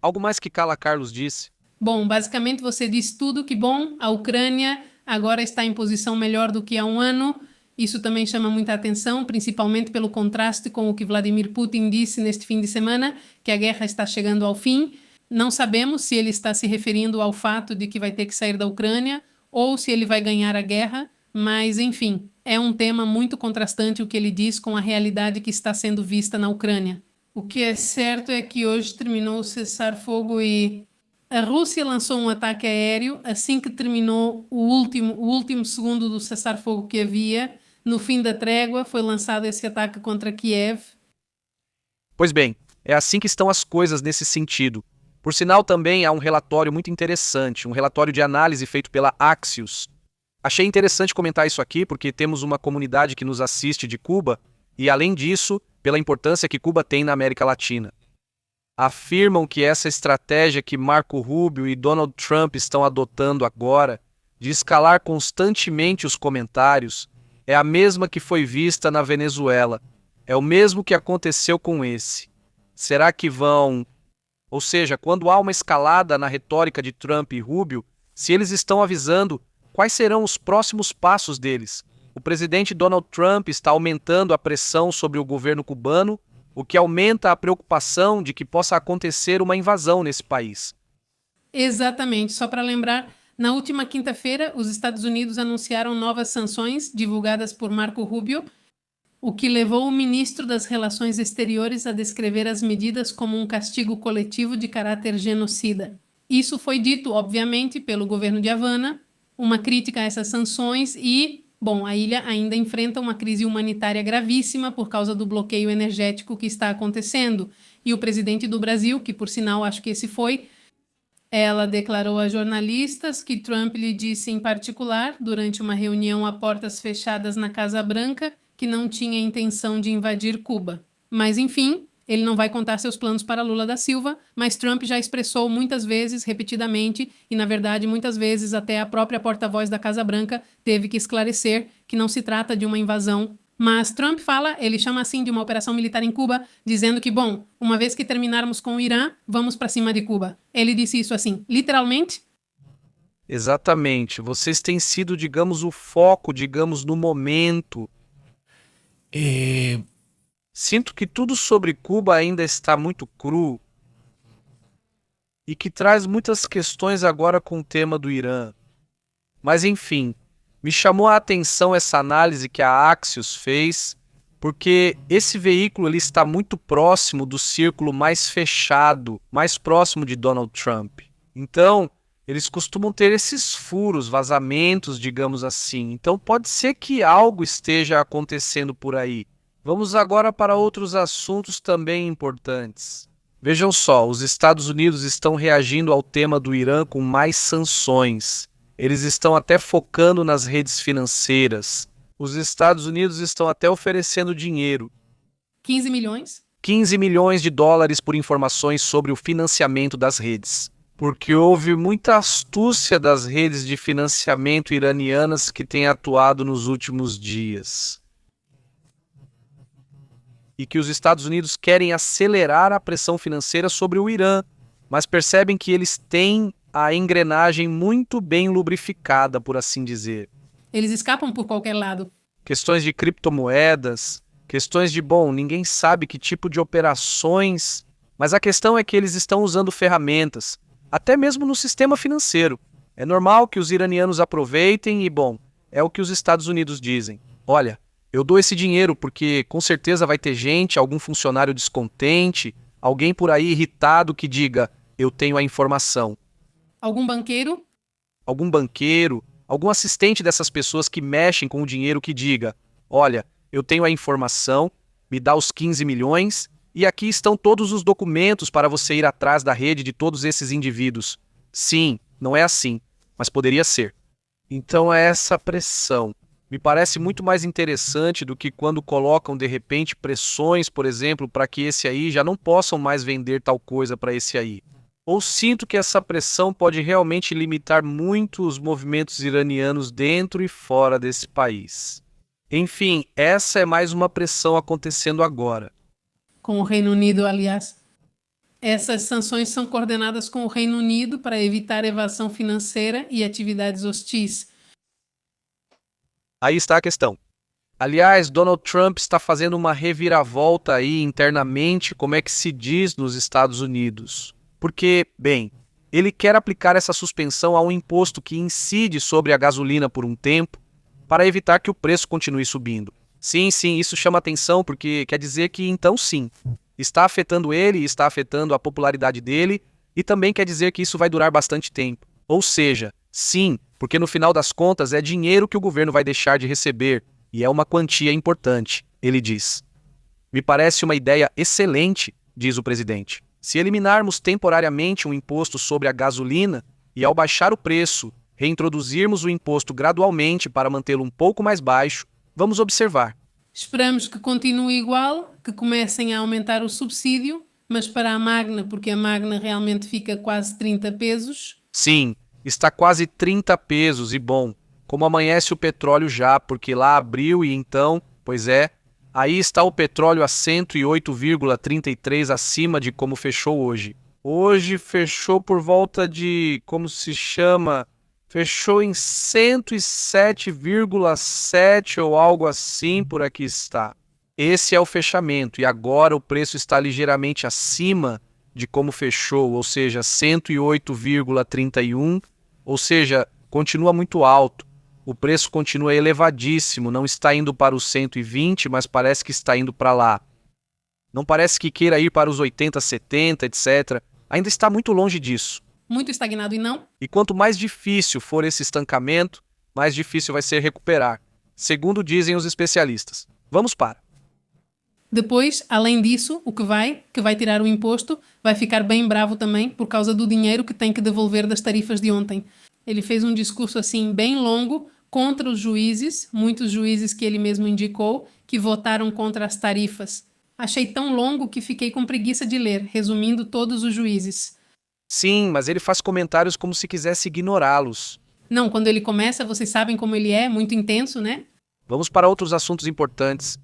Algo mais que Kaja Kallas disse? Bom, basicamente você diz tudo que, bom, a Ucrânia agora está em posição melhor do que há um ano. Isso também chama muita atenção, principalmente pelo contraste com o que Vladimir Putin disse neste fim de semana, que a guerra está chegando ao fim. Não sabemos se ele está se referindo ao fato de que vai ter que sair da Ucrânia ou se ele vai ganhar a guerra, mas, enfim, é um tema muito contrastante o que ele diz com a realidade que está sendo vista na Ucrânia. O que é certo é que hoje terminou o cessar-fogo e a Rússia lançou um ataque aéreo assim que terminou o último segundo do cessar-fogo que havia. No fim da trégua foi lançado esse ataque contra Kiev. Pois bem, é assim que estão as coisas nesse sentido. Por sinal, também há um relatório muito interessante, um relatório de análise feito pela Axios. Achei interessante comentar isso aqui porque temos uma comunidade que nos assiste de Cuba e, além disso, pela importância que Cuba tem na América Latina. Afirmam que essa estratégia que Marco Rubio e Donald Trump estão adotando agora, de escalar constantemente os comentários, é a mesma que foi vista na Venezuela. É o mesmo que aconteceu com esse. Será que vão... Ou seja, quando há uma escalada na retórica de Trump e Rubio, se eles estão avisando quais serão os próximos passos deles. O presidente Donald Trump está aumentando a pressão sobre o governo cubano, o que aumenta a preocupação de que possa acontecer uma invasão nesse país. Exatamente. Só para lembrar, na última quinta-feira, os Estados Unidos anunciaram novas sanções divulgadas por Marco Rubio, o que levou o ministro das Relações Exteriores a descrever as medidas como um castigo coletivo de caráter genocida. Isso foi dito, obviamente, pelo governo de Havana, uma crítica a essas sanções e, bom, a ilha ainda enfrenta uma crise humanitária gravíssima por causa do bloqueio energético que está acontecendo. E o presidente do Brasil, que por sinal acho que esse foi, ela declarou a jornalistas que Trump lhe disse em particular, durante uma reunião a portas fechadas na Casa Branca, que não tinha intenção de invadir Cuba. Mas, enfim, ele não vai contar seus planos para Lula da Silva, mas Trump já expressou muitas vezes, repetidamente, e, na verdade, muitas vezes até a própria porta-voz da Casa Branca teve que esclarecer que não se trata de uma invasão Mas Trump ele chama assim de uma operação militar em Cuba, dizendo que, bom, uma vez que terminarmos com o Irã, vamos para cima de Cuba. Ele disse isso assim, literalmente? Exatamente. Vocês têm sido, digamos, o foco, digamos, no momento. Sinto que tudo sobre Cuba ainda está muito cru e que traz muitas questões agora com o tema do Irã. Mas, enfim, me chamou a atenção essa análise que a Axios fez, porque esse veículo ele está muito próximo do círculo mais fechado, mais próximo de Donald Trump. Então, eles costumam ter esses furos, vazamentos, digamos assim. Então, pode ser que algo esteja acontecendo por aí. Vamos agora para outros assuntos também importantes. Vejam só, os Estados Unidos estão reagindo ao tema do Irã com mais sanções. Eles estão até focando nas redes financeiras. Os Estados Unidos estão até oferecendo dinheiro. 15 milhões? 15 milhões de dólares por informações sobre o financiamento das redes. Porque houve muita astúcia das redes de financiamento iranianas que têm atuado nos últimos dias. E que os Estados Unidos querem acelerar a pressão financeira sobre o Irã, mas percebem que eles têm a engrenagem muito bem lubrificada, por assim dizer. Eles escapam por qualquer lado. Questões de criptomoedas, questões de, ninguém sabe que tipo de operações, mas a questão é que eles estão usando ferramentas, até mesmo no sistema financeiro. É normal que os iranianos aproveitem e, é o que os Estados Unidos dizem. Olha, eu dou esse dinheiro porque com certeza vai ter gente, algum funcionário descontente, alguém por aí irritado que diga, eu tenho a informação. Algum banqueiro? Algum banqueiro, algum assistente dessas pessoas que mexem com o dinheiro que diga, olha, eu tenho a informação, me dá os 15 milhões e aqui estão todos os documentos para você ir atrás da rede de todos esses indivíduos. Sim, não é assim, mas poderia ser. Então é essa pressão. Me parece muito mais interessante do que quando colocam de repente pressões, por exemplo, para que esse aí já não possam mais vender tal coisa para esse aí. Ou sinto que essa pressão pode realmente limitar muito os movimentos iranianos dentro e fora desse país. Enfim, essa é mais uma pressão acontecendo agora. Com o Reino Unido, aliás. Essas sanções são coordenadas com o Reino Unido para evitar evasão financeira e atividades hostis. Aí está a questão. Aliás, Donald Trump está fazendo uma reviravolta aí internamente, como é que se diz nos Estados Unidos. Porque, ele quer aplicar essa suspensão a um imposto que incide sobre a gasolina por um tempo, para evitar que o preço continue subindo. Sim, isso chama atenção porque quer dizer que então sim, está afetando ele, está afetando a popularidade dele e também quer dizer que isso vai durar bastante tempo. Ou seja, sim, porque no final das contas é dinheiro que o governo vai deixar de receber e é uma quantia importante, ele diz. Me parece uma ideia excelente, diz o presidente. Se eliminarmos temporariamente um imposto sobre a gasolina e ao baixar o preço, reintroduzirmos o imposto gradualmente para mantê-lo um pouco mais baixo, vamos observar. Esperamos que continue igual, que comecem a aumentar o subsídio, mas para a Magna, porque a Magna realmente fica quase 30 pesos. Sim, está quase 30 pesos e como amanhece o petróleo já, porque lá abriu e então, aí está o petróleo a 108,33 acima de como fechou hoje. Hoje fechou por volta de, fechou em 107,7 ou algo assim, por aqui está. Esse é o fechamento e agora o preço está ligeiramente acima de como fechou, ou seja, 108,31, ou seja, continua muito alto. O preço continua elevadíssimo, não está indo para os 120, mas parece que está indo para lá. Não parece que queira ir para os 80, 70, etc. Ainda está muito longe disso. Muito estagnado e não? E quanto mais difícil for esse estancamento, mais difícil vai ser recuperar, segundo dizem os especialistas. Vamos para. Depois, além disso, o que vai tirar o imposto, vai ficar bem bravo também por causa do dinheiro que tem que devolver das tarifas de ontem. Ele fez um discurso assim bem longo contra os juízes, muitos juízes que ele mesmo indicou, que votaram contra as tarifas. Achei tão longo que fiquei com preguiça de ler, resumindo todos os juízes. Sim, mas ele faz comentários como se quisesse ignorá-los. Não, quando ele começa, vocês sabem como ele é, muito intenso, né? Vamos para outros assuntos importantes.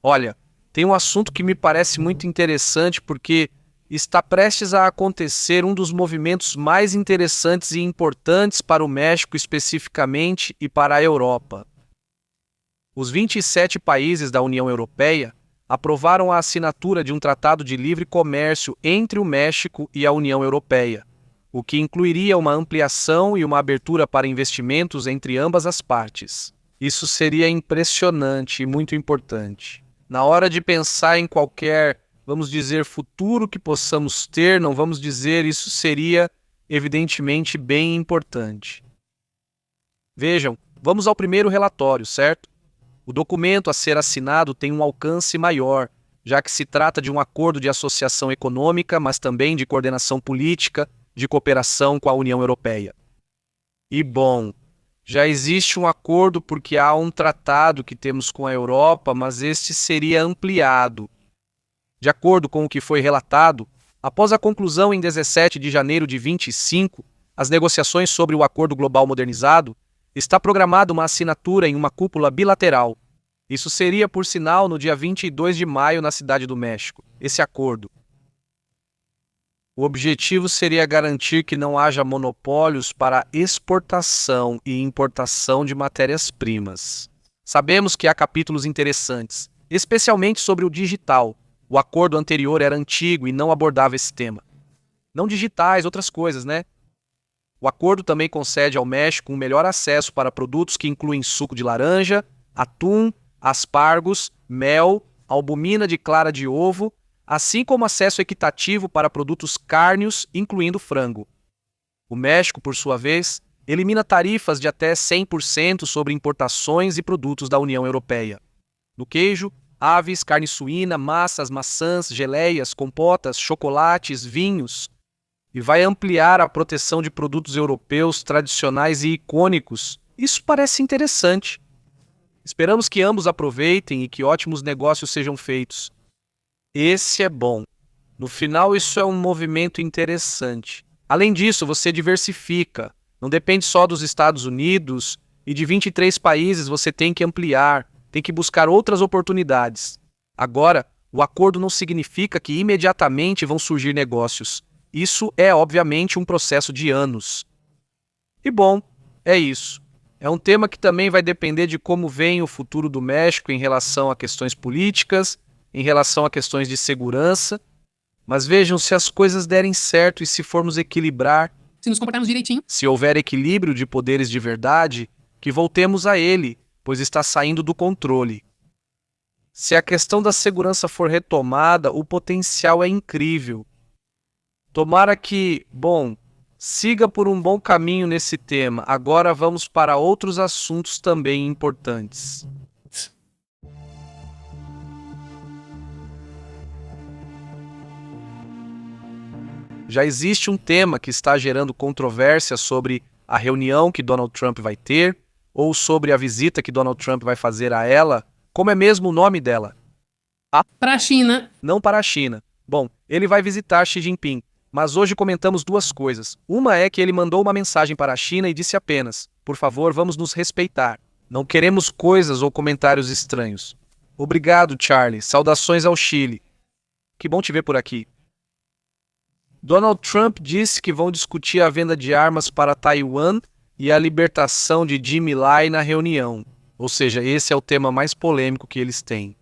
Olha, tem um assunto que me parece muito interessante porque está prestes a acontecer um dos movimentos mais interessantes e importantes para o México especificamente e para a Europa. Os 27 países da União Europeia aprovaram a assinatura de um tratado de livre comércio entre o México e a União Europeia, o que incluiria uma ampliação e uma abertura para investimentos entre ambas as partes. Isso seria impressionante e muito importante. Na hora de pensar em qualquer, vamos dizer, futuro que possamos ter, não vamos dizer, isso seria evidentemente bem importante. Vejam, vamos ao primeiro relatório, certo? O documento a ser assinado tem um alcance maior, já que se trata de um acordo de associação econômica, mas também de coordenação política, de cooperação com a União Europeia. E bom, já existe um acordo porque há um tratado que temos com a Europa, mas este seria ampliado. De acordo com o que foi relatado, após a conclusão em 17 de janeiro de 25, as negociações sobre o Acordo Global Modernizado, está programada uma assinatura em uma cúpula bilateral. Isso seria, por sinal, no dia 22 de maio na Cidade do México, esse acordo. O objetivo seria garantir que não haja monopólios para exportação e importação de matérias-primas. Sabemos que há capítulos interessantes, especialmente sobre o digital. O acordo anterior era antigo e não abordava esse tema. Não digitais, outras coisas, né? O acordo também concede ao México um melhor acesso para produtos que incluem suco de laranja, atum, aspargos, mel, albumina de clara de ovo, assim como acesso equitativo para produtos cárneos, incluindo frango. O México, por sua vez, elimina tarifas de até 100% sobre importações e produtos da União Europeia. No queijo, aves, carne suína, massas, maçãs, geleias, compotas, chocolates, vinhos, e vai ampliar a proteção de produtos europeus tradicionais e icônicos. Isso parece interessante. Esperamos que ambos aproveitem e que ótimos negócios sejam feitos. Esse é bom. No final, isso é um movimento interessante. Além disso, você diversifica. Não depende só dos Estados Unidos e de 23 países, você tem que ampliar, tem que buscar outras oportunidades. Agora, o acordo não significa que imediatamente vão surgir negócios. Isso é, obviamente, um processo de anos. E bom, é isso. É um tema que também vai depender de como vem o futuro do México em relação a questões políticas, em relação a questões de segurança. Mas vejam, se as coisas derem certo e se formos equilibrar, Se nos comportarmos direitinho, se houver equilíbrio de poderes de verdade, que voltemos a ele, pois está saindo do controle. Se a questão da segurança for retomada, o potencial é incrível. Tomara que, bom, siga por um bom caminho nesse tema. Agora vamos para outros assuntos também importantes. Já existe um tema que está gerando controvérsia sobre a reunião que Donald Trump vai ter, ou sobre a visita que Donald Trump vai fazer a ela. Como é mesmo o nome dela? para a China, Não para a China. Bom, ele vai visitar Xi Jinping, mas hoje comentamos duas coisas. Uma é que ele mandou uma mensagem para a China e disse apenas: por favor, vamos nos respeitar. Não queremos coisas ou comentários estranhos. Obrigado, Charlie. Saudações ao Chile. Que bom te ver por aqui. Donald Trump disse que vão discutir a venda de armas para Taiwan e a libertação de Jimmy Lai na reunião. Ou seja, esse é o tema mais polêmico que eles têm.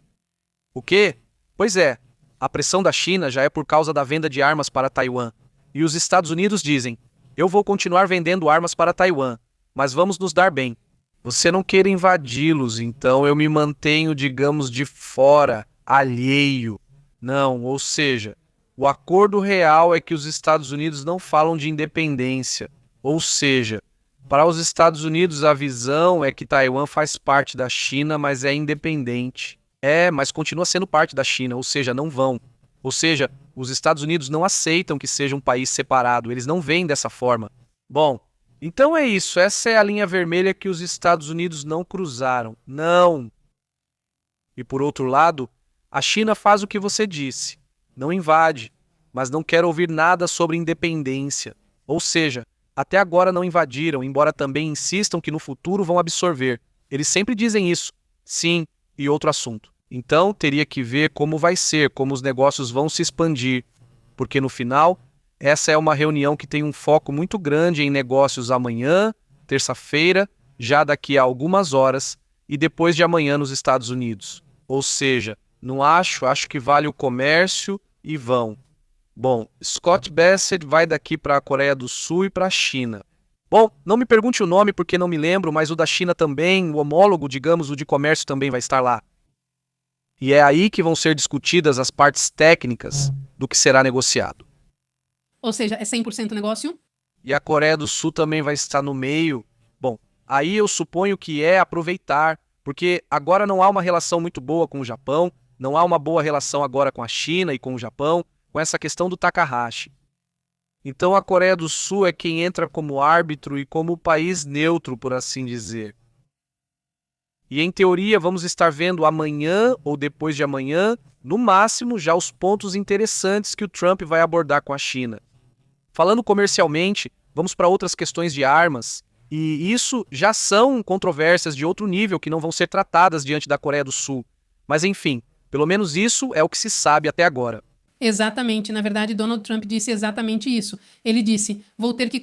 O quê? Pois é, a pressão da China já é por causa da venda de armas para Taiwan. E os Estados Unidos dizem: eu vou continuar vendendo armas para Taiwan, mas vamos nos dar bem. Você não quer invadi-los, então eu me mantenho, digamos, de fora, alheio. Não, ou seja, o acordo real é que os Estados Unidos não falam de independência. Ou seja, para os Estados Unidos a visão é que Taiwan faz parte da China, mas é independente. Mas continua sendo parte da China, ou seja, não vão. Ou seja, os Estados Unidos não aceitam que seja um país separado, eles não veem dessa forma. Bom, então é isso, essa é a linha vermelha que os Estados Unidos não cruzaram. Não! E por outro lado, A China faz o que você disse, não invade, mas não quer ouvir nada sobre independência. Ou seja, até agora não invadiram, embora também insistam que no futuro vão absorver. Eles sempre dizem isso, sim, e outro assunto. Então, teria que ver como vai ser, como os negócios vão se expandir, porque no final, essa é uma reunião que tem um foco muito grande em negócios amanhã, terça-feira, já daqui a algumas horas, e depois de amanhã nos Estados Unidos. Ou seja, não acho que vale o comércio e vão. Bom, Scott Bassett vai daqui para a Coreia do Sul e para a China. Bom, não me pergunte o nome porque não me lembro, mas o da China também, o homólogo, digamos, o de comércio também vai estar lá. E é aí que vão ser discutidas as partes técnicas do que será negociado. Ou seja, é 100% negócio? E a Coreia do Sul também vai estar no meio. Bom, aí eu suponho que é aproveitar, porque agora não há uma relação muito boa com o Japão, não há uma boa relação agora com a China e com o Japão, com essa questão do Takahashi. Então a Coreia do Sul é quem entra como árbitro e como país neutro, por assim dizer. E em teoria vamos estar vendo amanhã ou depois de amanhã, no máximo, já os pontos interessantes que o Trump vai abordar com a China. Falando comercialmente, vamos para outras questões de armas, e isso já são controvérsias de outro nível que não vão ser tratadas diante da Coreia do Sul. Mas enfim, pelo menos isso é o que se sabe até agora. Exatamente. Na verdade, Donald Trump disse exatamente isso. Ele disse, vou ter que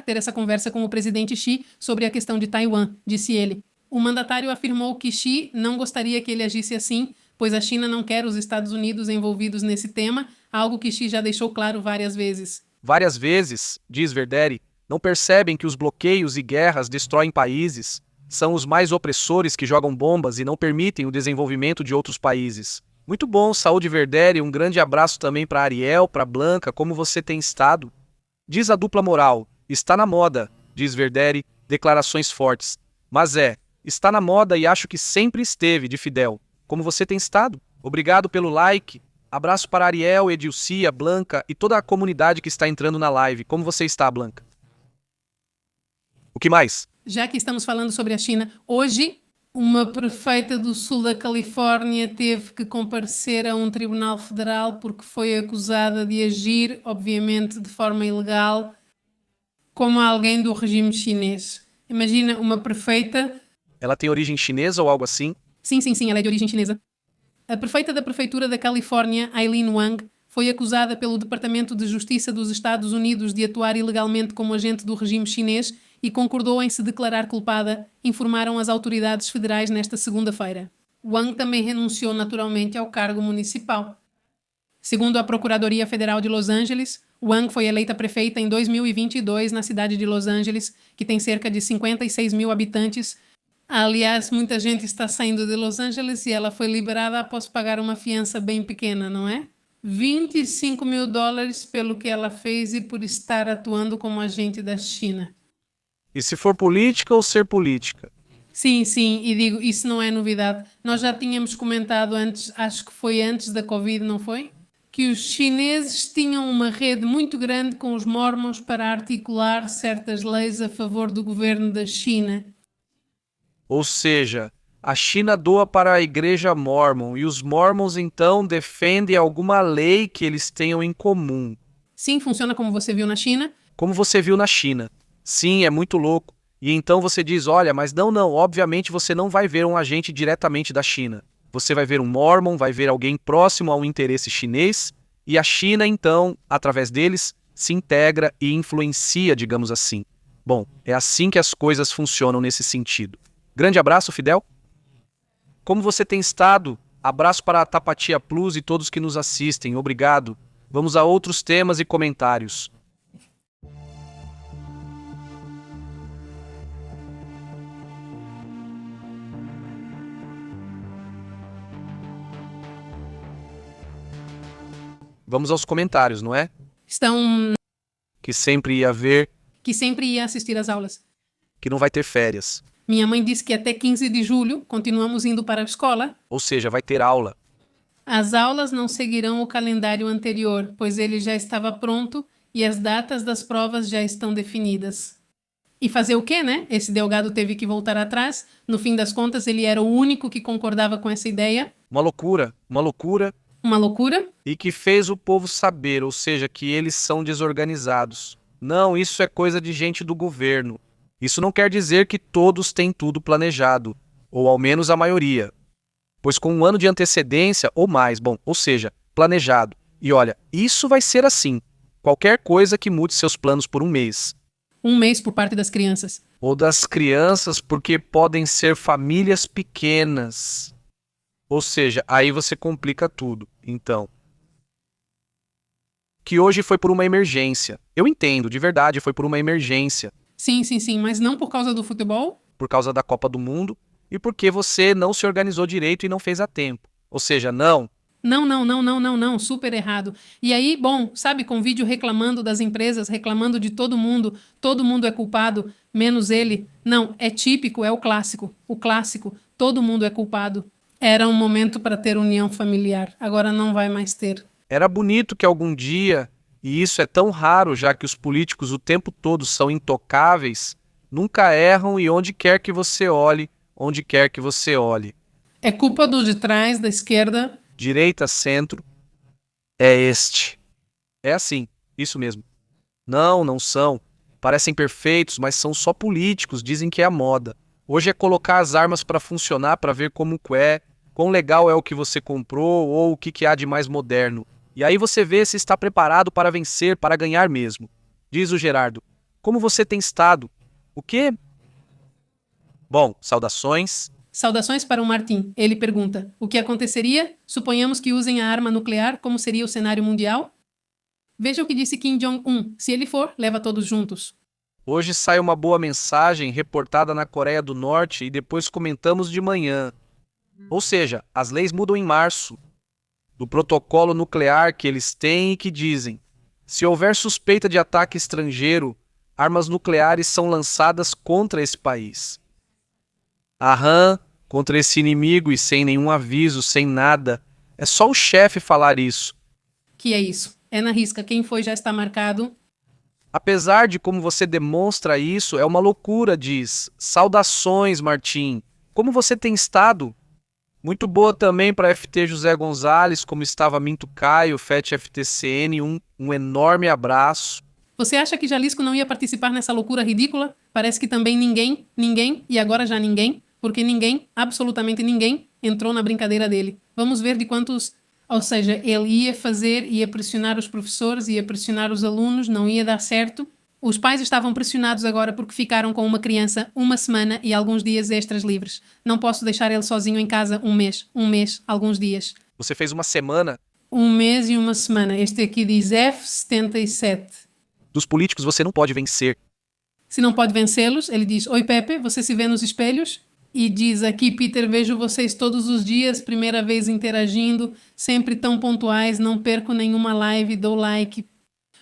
ter essa conversa com o presidente Xi sobre a questão de Taiwan, disse ele. O mandatário afirmou que Xi não gostaria que ele agisse assim, pois a China não quer os Estados Unidos envolvidos nesse tema, algo que Xi já deixou claro várias vezes. Várias vezes, diz Verderi, não percebem que os bloqueios e guerras destroem países, são os mais opressores que jogam bombas e não permitem o desenvolvimento de outros países. Muito bom, saúde Verderi, um grande abraço também para Ariel, para Blanca, como você tem estado? Diz a dupla moral, está na moda, diz Verderi, declarações fortes. Mas está na moda e acho que sempre esteve, de Fidel. Como você tem estado? Obrigado pelo like. Abraço para Ariel, Edilcia, Blanca e toda a comunidade que está entrando na live. Como você está, Blanca? O que mais? Já que estamos falando sobre a China, hoje uma prefeita do sul da Califórnia teve que comparecer a um tribunal federal porque foi acusada de agir, obviamente de forma ilegal, como alguém do regime chinês. Imagina uma prefeita... Ela tem origem chinesa ou algo assim? Sim, ela é de origem chinesa. A prefeita da prefeitura da Califórnia, Aileen Wang, foi acusada pelo Departamento de Justiça dos Estados Unidos de atuar ilegalmente como agente do regime chinês e concordou em se declarar culpada, informaram as autoridades federais nesta segunda-feira. Wang também renunciou naturalmente ao cargo municipal. Segundo a Procuradoria Federal de Los Angeles, Wang foi eleita prefeita em 2022 na cidade de Los Angeles, que tem cerca de 56 mil habitantes. Aliás, muita gente está saindo de Los Angeles e ela foi liberada após pagar uma fiança bem pequena, não é? $25 mil pelo que ela fez e por estar atuando como agente da China. E se for política ou ser política? Sim, e digo, isso não é novidade. Nós já tínhamos comentado antes, acho que foi antes da Covid, não foi? Que os chineses tinham uma rede muito grande com os mormons para articular certas leis a favor do governo da China. Ou seja, a China doa para a igreja mórmon e os mormons então defendem alguma lei que eles tenham em comum. Sim, funciona como você viu na China. Como você viu na China. Sim, é muito louco. E então você diz, olha, mas não, obviamente você não vai ver um agente diretamente da China. Você vai ver um mormon, vai ver alguém próximo a um interesse chinês, e a China, então, através deles, se integra e influencia, digamos assim. Bom, é assim que as coisas funcionam nesse sentido. Grande abraço, Fidel. Como você tem estado? Abraço para a Tapatia Plus e todos que nos assistem. Obrigado. Vamos a outros temas e comentários. Vamos aos comentários, não é? Que sempre ia ver. Que sempre ia assistir às aulas. Que não vai ter férias. Minha mãe disse que até 15 de julho continuamos indo para a escola. Ou seja, vai ter aula. As aulas não seguirão o calendário anterior, pois ele já estava pronto e as datas das provas já estão definidas. E fazer o quê, né? Esse Delgado teve que voltar atrás. No fim das contas, ele era o único que concordava com essa ideia. Uma loucura, Uma loucura. e que fez o povo saber, ou seja, que eles são desorganizados. Não, isso é coisa de gente do governo. Isso não quer dizer que todos têm tudo planejado, ou ao menos a maioria. Pois com um ano de antecedência ou mais, ou seja, planejado. E olha, isso vai ser assim. Qualquer coisa que mude seus planos por um mês. Um mês por parte das crianças. Ou das crianças, porque podem ser famílias pequenas. Ou seja, aí você complica tudo. Então, que hoje foi por uma emergência. Eu entendo, de verdade, foi por uma emergência. Sim, mas não por causa do futebol? Por causa da Copa do Mundo e porque você não se organizou direito e não fez a tempo. Ou seja, não. Não, super errado. E aí, sabe, com vídeo reclamando das empresas, reclamando de todo mundo é culpado, menos ele. Não, é típico, é o clássico, todo mundo é culpado. Era um momento para ter união familiar, agora não vai mais ter. Era bonito que algum dia, e isso é tão raro já que os políticos o tempo todo são intocáveis, nunca erram e onde quer que você olhe, É culpa do de trás, da esquerda. Direita, centro, é este. É assim, isso mesmo. Não são. Parecem perfeitos, mas são só políticos, dizem que é a moda. Hoje é colocar as armas para funcionar, para ver como é, quão legal é o que você comprou ou o que há de mais moderno. E aí você vê se está preparado para vencer, para ganhar mesmo. Diz o Gerardo, como você tem estado? O quê? Bom, saudações. Saudações para o Martim. Ele pergunta, o que aconteceria? Suponhamos que usem a arma nuclear, como seria o cenário mundial? Veja o que disse Kim Jong-un. Se ele for, leva todos juntos. Hoje sai uma boa mensagem reportada na Coreia do Norte e depois comentamos de manhã. Ou seja, as leis mudam em março. Do protocolo nuclear que eles têm e que dizem: se houver suspeita de ataque estrangeiro, armas nucleares são lançadas contra esse país. Contra esse inimigo e sem nenhum aviso, sem nada. É só o chefe falar isso. Que é isso? É na risca. Quem foi já está marcado. Apesar de como você demonstra isso, é uma loucura, diz. Saudações, Martim. Como você tem estado? Muito boa também para FT José Gonzalez, como estava Minto Caio, FET FTCN, um enorme abraço. Você acha que Jalisco não ia participar nessa loucura ridícula? Parece que também ninguém, e agora já ninguém, porque ninguém, absolutamente ninguém, entrou na brincadeira dele. Vamos ver de quantos... Ou seja, ele ia pressionar os professores, ia pressionar os alunos, não ia dar certo. Os pais estavam pressionados agora porque ficaram com uma criança uma semana e alguns dias extras livres. Não posso deixar ele sozinho em casa um mês, alguns dias. Você fez uma semana? 1 mês e uma semana. Este aqui diz F77. Dos políticos você não pode vencer. Se não pode vencê-los, ele diz: oi Pepe, você se vê nos espelhos? E diz aqui, Peter, vejo vocês todos os dias, primeira vez interagindo, sempre tão pontuais, não perco nenhuma live, dou like.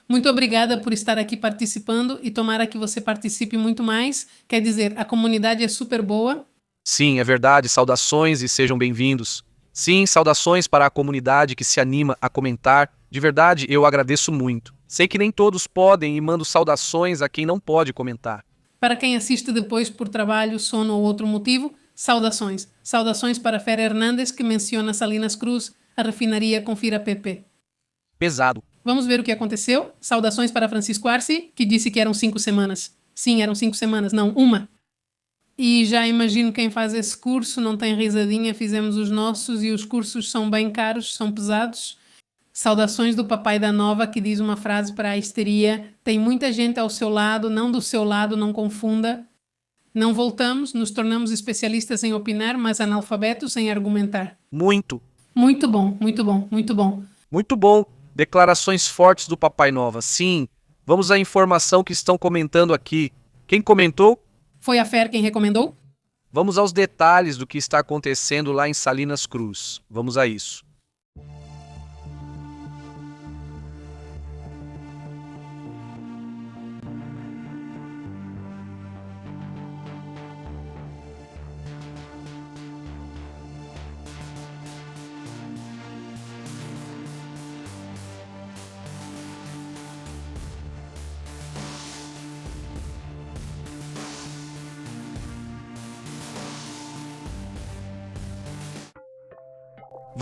Muito obrigada por estar aqui participando e tomara que você participe muito mais. Quer dizer, a comunidade é super boa. Sim, é verdade, saudações e sejam bem-vindos. Sim, saudações para a comunidade que se anima a comentar. De verdade, eu agradeço muito. Sei que nem todos podem e mando saudações a quem não pode comentar. Para quem assiste depois por trabalho, sono ou outro motivo, saudações. Saudações para Fer Hernandes, que menciona Salinas Cruz, a refinaria Confira PP. Pesado. Vamos ver o que aconteceu. Saudações para Francisco Arce, que disse que eram 5 semanas. Sim, eram 5 semanas, não, uma. E já imagino quem faz esse curso, não tem risadinha, fizemos os nossos e os cursos são bem caros, são pesados. Saudações do papai da Nova, que diz uma frase para a histeria: tem muita gente ao seu lado, não do seu lado, não confunda. Não voltamos, nos tornamos especialistas em opinar, mas analfabetos em argumentar. Muito. Muito bom, muito bom, muito bom. Muito bom. Declarações fortes do Papai Nova. Sim, vamos à informação que estão comentando aqui. Quem comentou? Foi a Fer quem recomendou? Vamos aos detalhes do que está acontecendo lá em Salinas Cruz. Vamos a isso.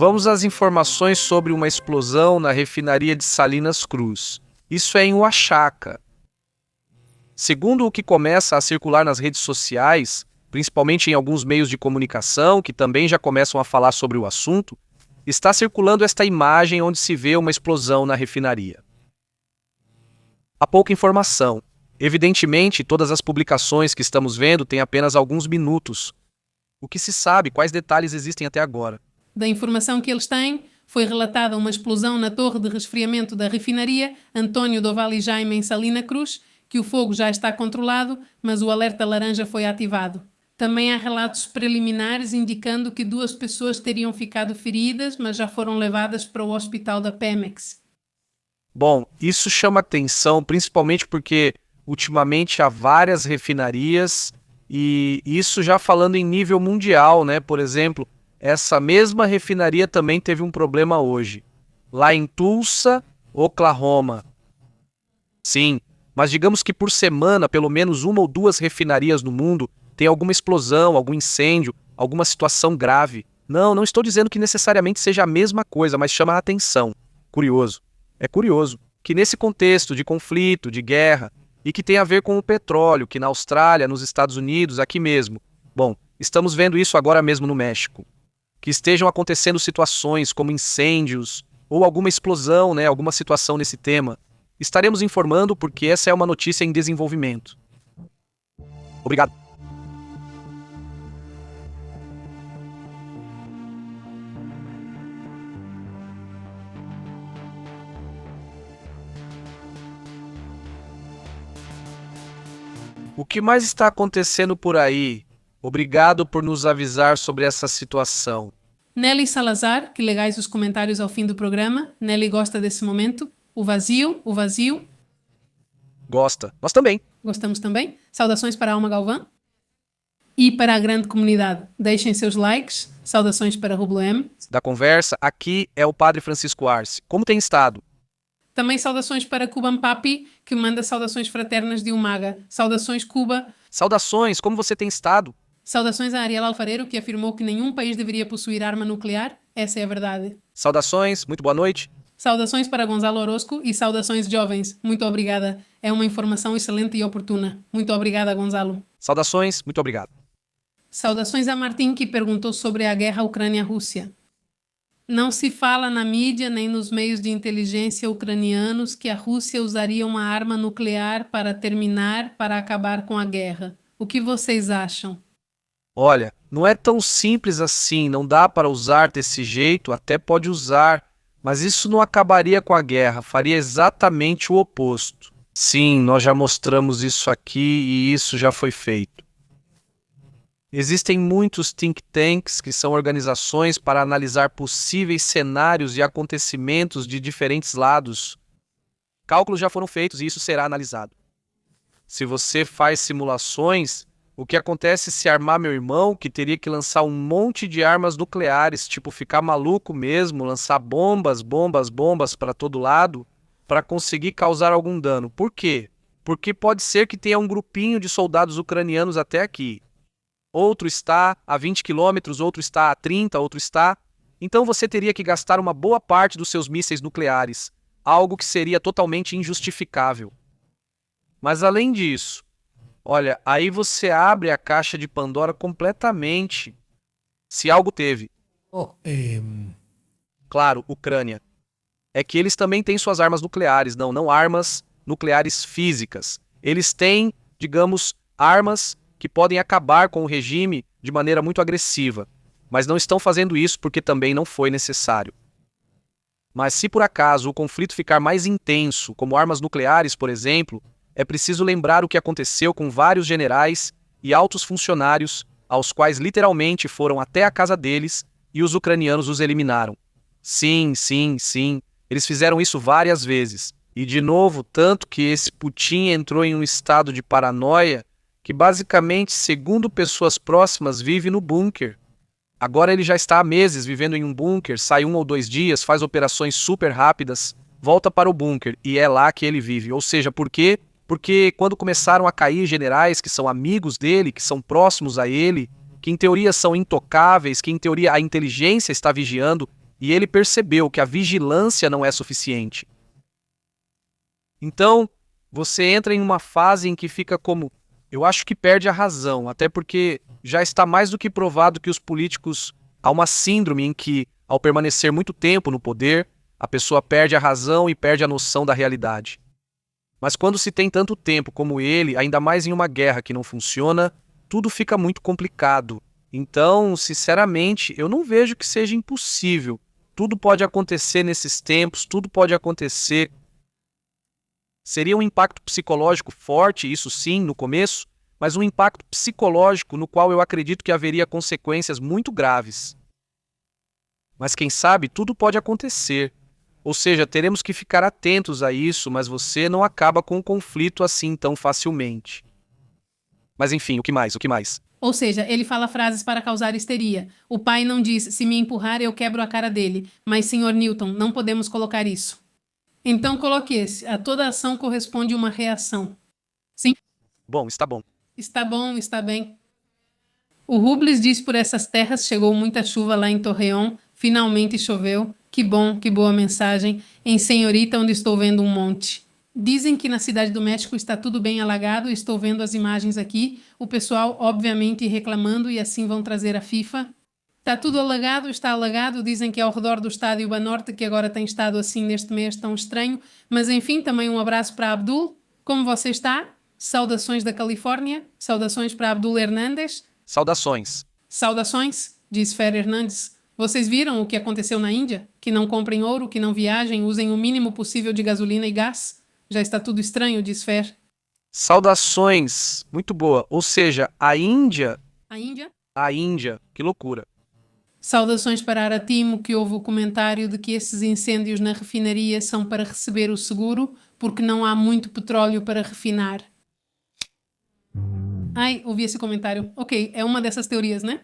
Vamos às informações sobre uma explosão na refinaria de Salinas Cruz. Isso é em Oaxaca. Segundo o que começa a circular nas redes sociais, principalmente em alguns meios de comunicação que também já começam a falar sobre o assunto, está circulando esta imagem onde se vê uma explosão na refinaria. Há pouca informação. Evidentemente, todas as publicações que estamos vendo têm apenas alguns minutos. O que se sabe, quais detalhes existem até agora? Da informação que eles têm, foi relatada uma explosão na torre de resfriamento da refinaria Antônio do Vale Jaime em Salina Cruz, que o fogo já está controlado, mas o alerta laranja foi ativado. Também há relatos preliminares indicando que 2 pessoas teriam ficado feridas, mas já foram levadas para o hospital da Pemex. Bom, isso chama atenção principalmente porque ultimamente há várias refinarias e isso já falando em nível mundial, né? Por exemplo, essa mesma refinaria também teve um problema hoje, lá em Tulsa, Oklahoma. Sim, mas digamos que por semana, pelo menos 1 ou 2 refinarias no mundo tem alguma explosão, algum incêndio, alguma situação grave. Não estou dizendo que necessariamente seja a mesma coisa, mas chama a atenção. Curioso. É curioso que nesse contexto de conflito, de guerra, e que tem a ver com o petróleo, que na Austrália, nos Estados Unidos, aqui mesmo. Bom, estamos vendo isso agora mesmo no México. Que estejam acontecendo situações como incêndios ou alguma explosão, né, alguma situação nesse tema. Estaremos informando porque essa é uma notícia em desenvolvimento. Obrigado. O que mais está acontecendo por aí? Obrigado por nos avisar sobre essa situação. Nelly Salazar, que legais os comentários ao fim do programa. Nelly gosta desse momento. O vazio. Gosta. Nós também. Gostamos também. Saudações para a Alma Galvão. E para a grande comunidade. Deixem seus likes. Saudações para Rublo M. Da conversa, aqui é o Padre Francisco Arce. Como tem estado? Também saudações para Cuban Papi, que manda saudações fraternas de Umaga. Saudações, Cuba. Saudações, como você tem estado? Saudações a Ariel Alfareiro, que afirmou que nenhum país deveria possuir arma nuclear. Essa é a verdade. Saudações, muito boa noite. Saudações para Gonzalo Orozco e saudações jovens. Muito obrigada. É uma informação excelente e oportuna. Muito obrigada, Gonzalo. Saudações, muito obrigado. Saudações a Martim, que perguntou sobre a guerra Ucrânia-Rússia. Não se fala na mídia nem nos meios de inteligência ucranianos que a Rússia usaria uma arma nuclear para acabar com a guerra. O que vocês acham? Olha, não é tão simples assim, não dá para usar desse jeito, até pode usar, mas isso não acabaria com a guerra, faria exatamente o oposto. Sim, nós já mostramos isso aqui e isso já foi feito. Existem muitos think tanks, que são organizações para analisar possíveis cenários e acontecimentos de diferentes lados. Cálculos já foram feitos e isso será analisado. Se você faz simulações, o que acontece se armar meu irmão, que teria que lançar um monte de armas nucleares, tipo ficar maluco mesmo, lançar bombas para todo lado, para conseguir causar algum dano. Por quê? Porque pode ser que tenha um grupinho de soldados ucranianos até aqui. Outro está a 20 quilômetros, outro está a 30, outro está... Então você teria que gastar uma boa parte dos seus mísseis nucleares, algo que seria totalmente injustificável. Mas além disso, olha, aí você abre a caixa de Pandora completamente. Se algo teve. Claro, Ucrânia. É que eles também têm suas armas nucleares, não armas nucleares físicas. Eles têm, digamos, armas que podem acabar com o regime de maneira muito agressiva, mas não estão fazendo isso porque também não foi necessário. Mas se por acaso o conflito ficar mais intenso, como armas nucleares, por exemplo, é preciso lembrar o que aconteceu com vários generais e altos funcionários, aos quais literalmente foram até a casa deles e os ucranianos os eliminaram. Sim, eles fizeram isso várias vezes. E de novo, tanto que esse Putin entrou em um estado de paranoia que basicamente, segundo pessoas próximas, vive no bunker. Agora ele já está há meses vivendo em um bunker, sai 1 ou 2 dias, faz operações super rápidas, volta para o bunker e é lá que ele vive. Ou seja, por quê? Porque quando começaram a cair generais que são amigos dele, que são próximos a ele, que em teoria são intocáveis, que em teoria a inteligência está vigiando, e ele percebeu que a vigilância não é suficiente. Então, você entra em uma fase em que fica como, eu acho que perde a razão, até porque já está mais do que provado que os políticos, há uma síndrome em que, ao permanecer muito tempo no poder, a pessoa perde a razão e perde a noção da realidade. Mas quando se tem tanto tempo como ele, ainda mais em uma guerra que não funciona, tudo fica muito complicado. Então, sinceramente, eu não vejo que seja impossível. Tudo pode acontecer nesses tempos, tudo pode acontecer. Seria um impacto psicológico forte, isso sim, no começo, mas um impacto psicológico no qual eu acredito que haveria consequências muito graves. Mas quem sabe, tudo pode acontecer. Ou seja, teremos que ficar atentos a isso, mas você não acaba com o conflito assim tão facilmente. Mas enfim, o que mais? O que mais? Ou seja, ele fala frases para causar histeria. O pai não diz, se me empurrar eu quebro a cara dele. Mas, Sr. Newton, não podemos colocar isso. Então coloque esse. A toda ação corresponde uma reação. Sim? Bom, está bom. Está bom, está bem. O Rubles diz por essas terras chegou muita chuva lá em Torreón. Finalmente choveu. Que bom, que boa mensagem. Em Senhorita, onde estou vendo um monte. Dizem que na Cidade do México está tudo bem alagado, estou vendo as imagens aqui, o pessoal obviamente reclamando e assim vão trazer a FIFA. Está tudo alagado, está alagado, dizem que é ao redor do estádio Banorte, que agora tem estado assim neste mês tão estranho, mas enfim, também um abraço para Abdul. Como você está? Saudações da Califórnia, saudações para Abdul Hernandes. Saudações. Saudações, diz Fer Hernandes. Vocês viram o que aconteceu na Índia? Que não comprem ouro, que não viajem, usem o mínimo possível de gasolina e gás? Já está tudo estranho, diz Fer. Saudações. Muito boa. Ou seja, a Índia... A Índia? A Índia. Que loucura. Saudações para Aratimo, que houve o comentário de que esses incêndios na refinaria são para receber o seguro, porque não há muito petróleo para refinar. Ai, ouvi esse comentário. Ok, é uma dessas teorias, né?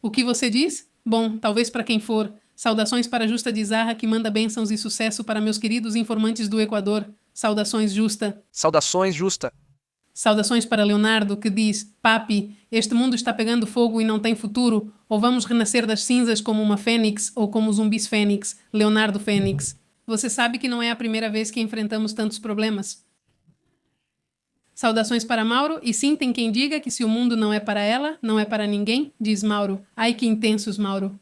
O que você diz? Bom, talvez para quem for. Saudações para Justa de Zarra, que manda bênçãos e sucesso para meus queridos informantes do Equador. Saudações, Justa. Saudações, Justa. Saudações para Leonardo, que diz: Papi, este mundo está pegando fogo e não tem futuro. Ou vamos renascer das cinzas como uma fênix ou como zumbis fênix. Leonardo Fênix. Você sabe que não é a primeira vez que enfrentamos tantos problemas. Saudações para Mauro, e sim, tem quem diga que se o mundo não é para ela, não é para ninguém, diz Mauro. Ai, que intensos, Mauro.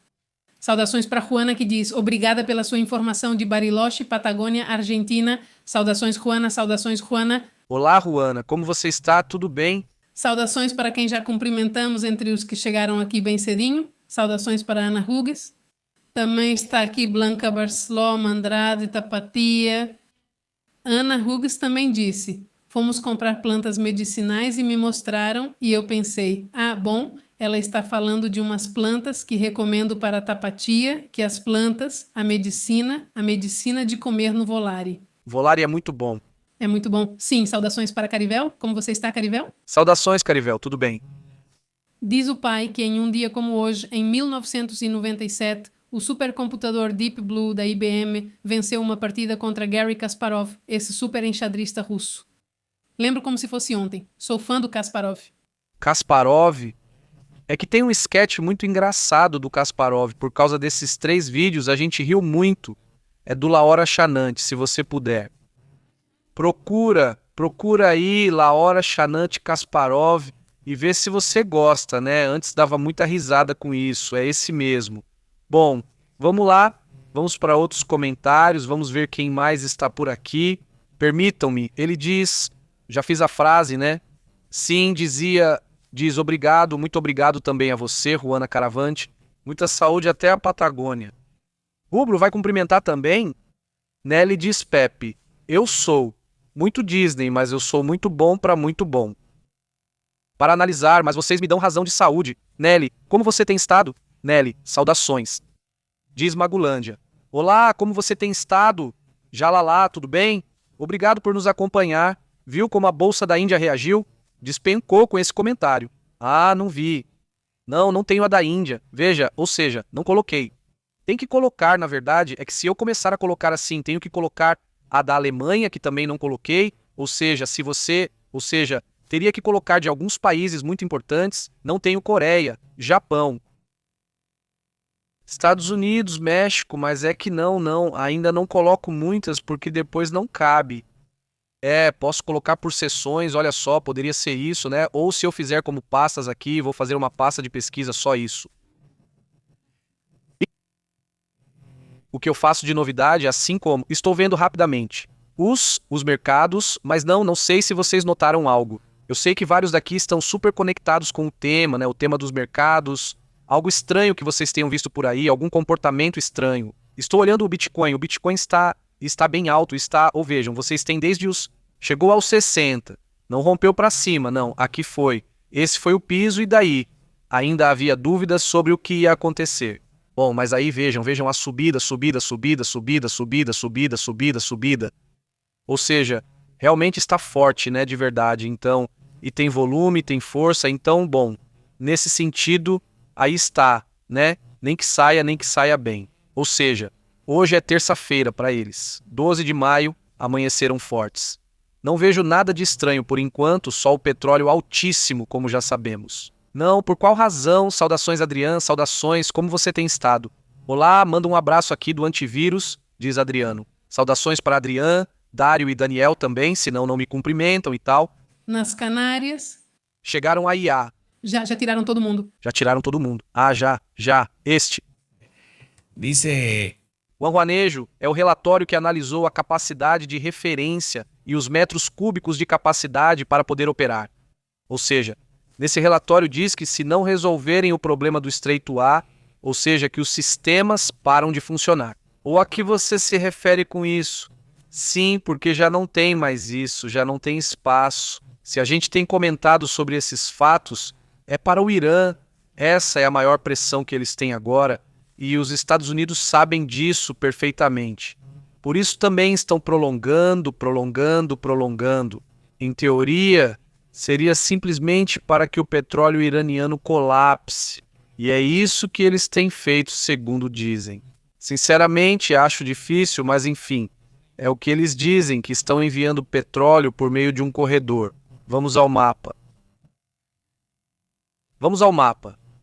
Saudações para Juana, que diz: obrigada pela sua informação de Bariloche, Patagônia, Argentina. Saudações, Juana, saudações, Juana. Olá, Juana, como você está? Tudo bem? Saudações para quem já cumprimentamos entre os que chegaram aqui bem cedinho. Saudações para Ana Hugues. Também está aqui Blanca Barceló, Andrade, Tapatia. Ana Hugues também disse: fomos comprar plantas medicinais e me mostraram, e eu pensei, bom, ela está falando de umas plantas que recomendo para a Tapatia, que as plantas, a medicina de comer no Volare. Volare é muito bom. É muito bom. Sim, saudações para Carivel. Como você está, Carivel? Saudações, Carivel, tudo bem? Diz o pai que em um dia como hoje, em 1997, o supercomputador Deep Blue da IBM venceu uma partida contra Garry Kasparov, esse super enxadrista russo. Lembro como se fosse ontem. Sou fã do Kasparov. Kasparov? É que tem um sketch muito engraçado do Kasparov. Por causa desses 3 vídeos, a gente riu muito. É do Laura Chanante, se você puder. Procura aí Laura Chanante Kasparov e vê se você gosta, né? Antes dava muita risada com isso, é esse mesmo. Bom, vamos lá, vamos para outros comentários, vamos ver quem mais está por aqui. Permitam-me, ele diz, já fiz a frase, né? Sim, diz obrigado, muito obrigado também a você, Juana Caravante. Muita saúde até a Patagônia. Rubro vai cumprimentar também? Nelly diz Pepe, eu sou muito Disney, mas eu sou muito bom para muito bom. Para analisar, mas vocês me dão razão de saúde. Nelly, como você tem estado? Nelly, saudações. Diz Magulândia. Olá, como você tem estado? Jalalá, tudo bem? Obrigado por nos acompanhar. Viu como a Bolsa da Índia reagiu? Despencou com esse comentário. Não vi. Não tenho a da Índia. Veja, ou seja, não coloquei. Tem que colocar, na verdade, é que se eu começar a colocar assim, tenho que colocar a da Alemanha, que também não coloquei, ou seja, teria que colocar de alguns países muito importantes, não tenho Coreia, Japão. Estados Unidos, México, mas é que não, ainda não coloco muitas porque depois não cabe. Posso colocar por sessões, olha só, poderia ser isso, né? Ou se eu fizer como pastas aqui, vou fazer uma pasta de pesquisa só isso. O que eu faço de novidade, assim como estou vendo rapidamente os mercados, mas não sei se vocês notaram algo. Eu sei que vários daqui estão super conectados com o tema, né? O tema dos mercados, algo estranho que vocês tenham visto por aí, algum comportamento estranho. Estou olhando o Bitcoin está bem alto, ou vejam, vocês têm desde chegou aos 60, não rompeu para cima, não, aqui foi. Esse foi o piso e daí? Ainda havia dúvidas sobre o que ia acontecer. Bom, mas aí vejam a subida. Ou seja, realmente está forte, né, de verdade. Então, e tem volume, tem força, então, bom, nesse sentido, aí está, né? Nem que saia bem. Ou seja, hoje é terça-feira para eles. 12 de maio, amanheceram fortes. Não vejo nada de estranho por enquanto, só o petróleo altíssimo, como já sabemos. Não, por qual razão? Saudações, Adriano, saudações, como você tem estado? Olá, manda um abraço aqui do antivírus, diz Adriano. Saudações para Adriano, Dário e Daniel também, senão não me cumprimentam e tal. Nas Canárias. Chegaram a IA. Já tiraram todo mundo. Já tiraram todo mundo. Ah, já. Este. Dice... O arruanejo é o relatório que analisou a capacidade de referência e os metros cúbicos de capacidade para poder operar. Ou seja, nesse relatório diz que se não resolverem o problema do Estreito A, ou seja, que os sistemas param de funcionar. Ou a que você se refere com isso? Sim, porque já não tem mais isso, já não tem espaço. Se a gente tem comentado sobre esses fatos, é para o Irã. Essa é a maior pressão que eles têm agora, e os Estados Unidos sabem disso perfeitamente. Por isso também estão prolongando. Em teoria, seria simplesmente para que o petróleo iraniano colapse. E é isso que eles têm feito, segundo dizem. Sinceramente, acho difícil, mas enfim, é o que eles dizem, que estão enviando petróleo por meio de um corredor. Vamos ao mapa.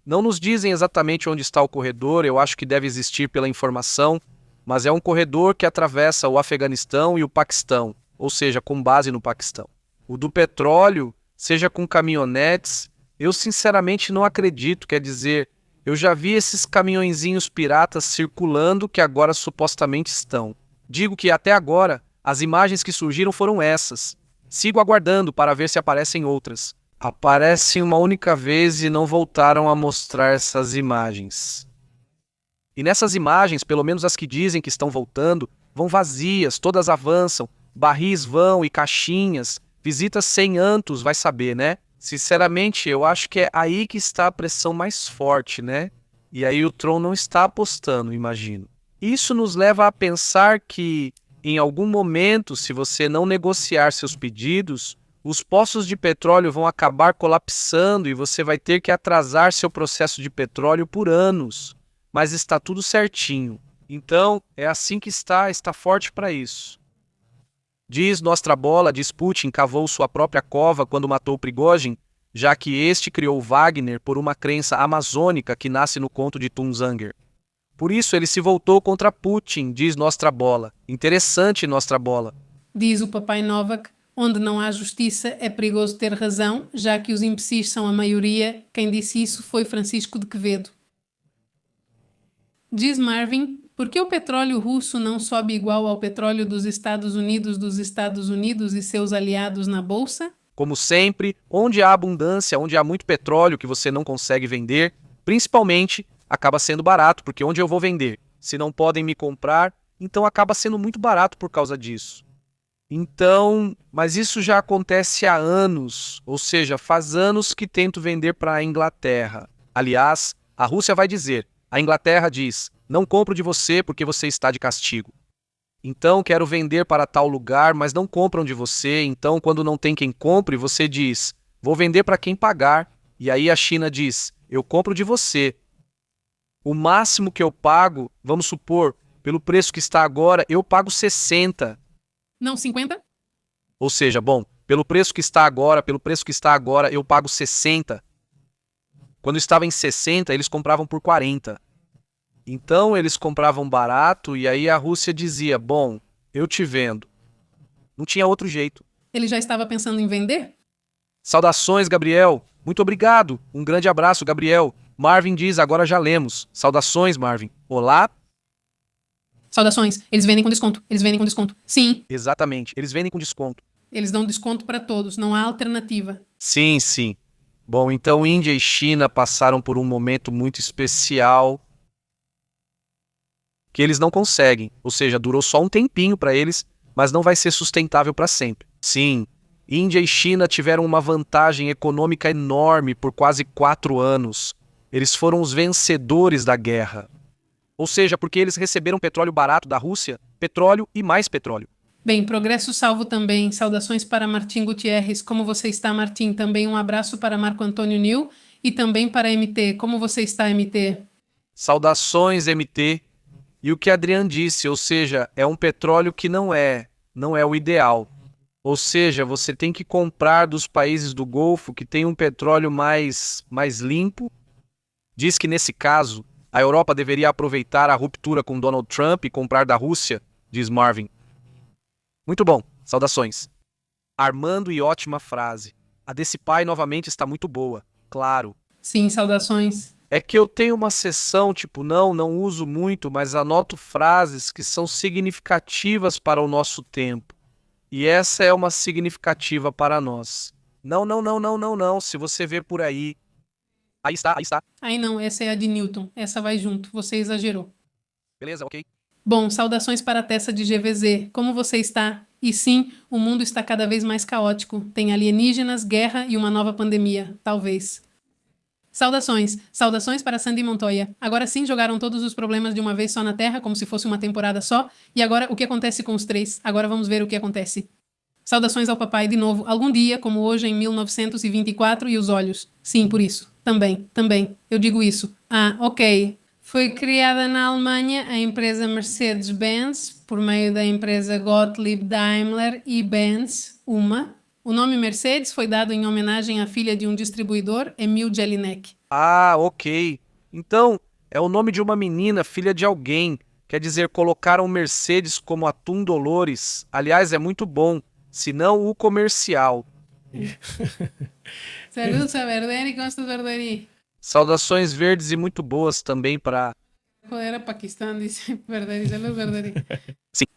Não nos dizem exatamente onde está o corredor, eu acho que deve existir pela informação, mas é um corredor que atravessa o Afeganistão e o Paquistão, ou seja, com base no Paquistão. O do petróleo, seja com caminhonetes, eu sinceramente não acredito, quer dizer, eu já vi esses caminhõezinhos piratas circulando que agora supostamente estão. Digo que até agora, as imagens que surgiram foram essas. Sigo aguardando para ver se aparecem outras. Aparecem uma única vez e não voltaram a mostrar essas imagens. E nessas imagens, pelo menos as que dizem que estão voltando, vão vazias, todas avançam, barris vão e caixinhas, visitas sem antos, vai saber, né? Sinceramente, eu acho que é aí que está a pressão mais forte, né? E aí o Tron não está apostando, imagino. Isso nos leva a pensar que, em algum momento, se você não negociar seus pedidos, os poços de petróleo vão acabar colapsando e você vai ter que atrasar seu processo de petróleo por anos. Mas está tudo certinho. Então, é assim que está forte para isso. Diz Nostrabola, diz Putin cavou sua própria cova quando matou Prigozhin, já que este criou Wagner por uma crença amazônica que nasce no conto de Tunzanger. Por isso ele se voltou contra Putin, diz Nostrabola. Interessante, Nostrabola. Diz o Papai Novak, onde não há justiça é perigoso ter razão, já que os imbecis são a maioria. Quem disse isso foi Francisco de Quevedo. Diz Marvin, por que o petróleo russo não sobe igual ao petróleo dos Estados Unidos e seus aliados na bolsa? Como sempre, onde há abundância, onde há muito petróleo que você não consegue vender, principalmente, acaba sendo barato, porque onde eu vou vender? Se não podem me comprar, então acaba sendo muito barato por causa disso. Então, mas isso já acontece há anos, ou seja, faz anos que tento vender para a Inglaterra. Aliás, a Rússia vai dizer, a Inglaterra diz, não compro de você porque você está de castigo. Então, quero vender para tal lugar, mas não compram de você, então quando não tem quem compre, você diz, vou vender para quem pagar. E aí a China diz, eu compro de você. O máximo que eu pago, vamos supor, pelo preço que está agora, eu pago 60. Não 50? Ou seja, bom, pelo preço que está agora, eu pago 60. Quando estava em 60, eles compravam por 40. Então eles compravam barato e aí a Rússia dizia: bom, eu te vendo. Não tinha outro jeito. Ele já estava pensando em vender? Saudações, Gabriel. Muito obrigado. Um grande abraço, Gabriel. Marvin diz: agora já lemos. Saudações, Marvin. Olá? Saudações. Eles vendem com desconto. Eles vendem com desconto. Sim, Exatamente. Eles vendem com desconto. eles dão desconto para todos. Não há alternativa. Sim, sim. Bom, então Índia e China passaram por um momento muito especial que eles não conseguem. Ou seja, durou só um tempinho para eles, mas não vai ser sustentável para sempre. Sim, Índia e China tiveram uma vantagem econômica enorme por quase 4 anos. Eles foram os vencedores da guerra. Ou seja, porque eles receberam petróleo barato da Rússia, petróleo e mais petróleo. Bem, progresso salvo também. Saudações para Martim Gutierrez. Como você está, Martim? Também um abraço para Marco Antônio Nil e também para MT. Como você está, MT? Saudações, MT. E o que Adrian disse, ou seja, é um petróleo que não é o ideal. Ou seja, você tem que comprar dos países do Golfo que tem um petróleo mais limpo. Diz que nesse caso, a Europa deveria aproveitar a ruptura com Donald Trump e comprar da Rússia, diz Marvin. Muito bom, saudações. Armando e ótima frase. A desse pai novamente está muito boa, claro. Sim, saudações. É que eu tenho uma seção, tipo, não uso muito, mas anoto frases que são significativas para o nosso tempo. E essa é uma significativa para nós. Não. Se você ver por aí. Aí está. Aí não, essa é a de Newton. Essa vai junto. Você exagerou. Beleza, ok. Bom, saudações para a Tessa de GVZ. Como você está? E sim, o mundo está cada vez mais caótico. Tem alienígenas, guerra e uma nova pandemia. Talvez. Saudações. Saudações para Sandy Montoya. Agora sim jogaram todos os problemas de uma vez só na Terra, como se fosse uma temporada só. E agora, o que acontece com os 3? Agora vamos ver o que acontece. Saudações ao papai de novo. Algum dia, como hoje em 1924, e os olhos. Sim, por isso. Também. Eu digo isso. Ah, ok. Foi criada na Alemanha a empresa Mercedes-Benz, por meio da empresa Gottlieb Daimler e Benz, uma. O nome Mercedes foi dado em homenagem à filha de um distribuidor, Emil Jelinek. Ah, ok. Então, é o nome de uma menina, filha de alguém. Quer dizer, colocaram Mercedes como Atum Dolores. Aliás, é muito bom. Se não, o comercial. Saludos a Verdeni, como estás, Verdeni? Saudações verdes e muito boas também para... Era Paquistão, disse Verdeni, saludos, Verdeni.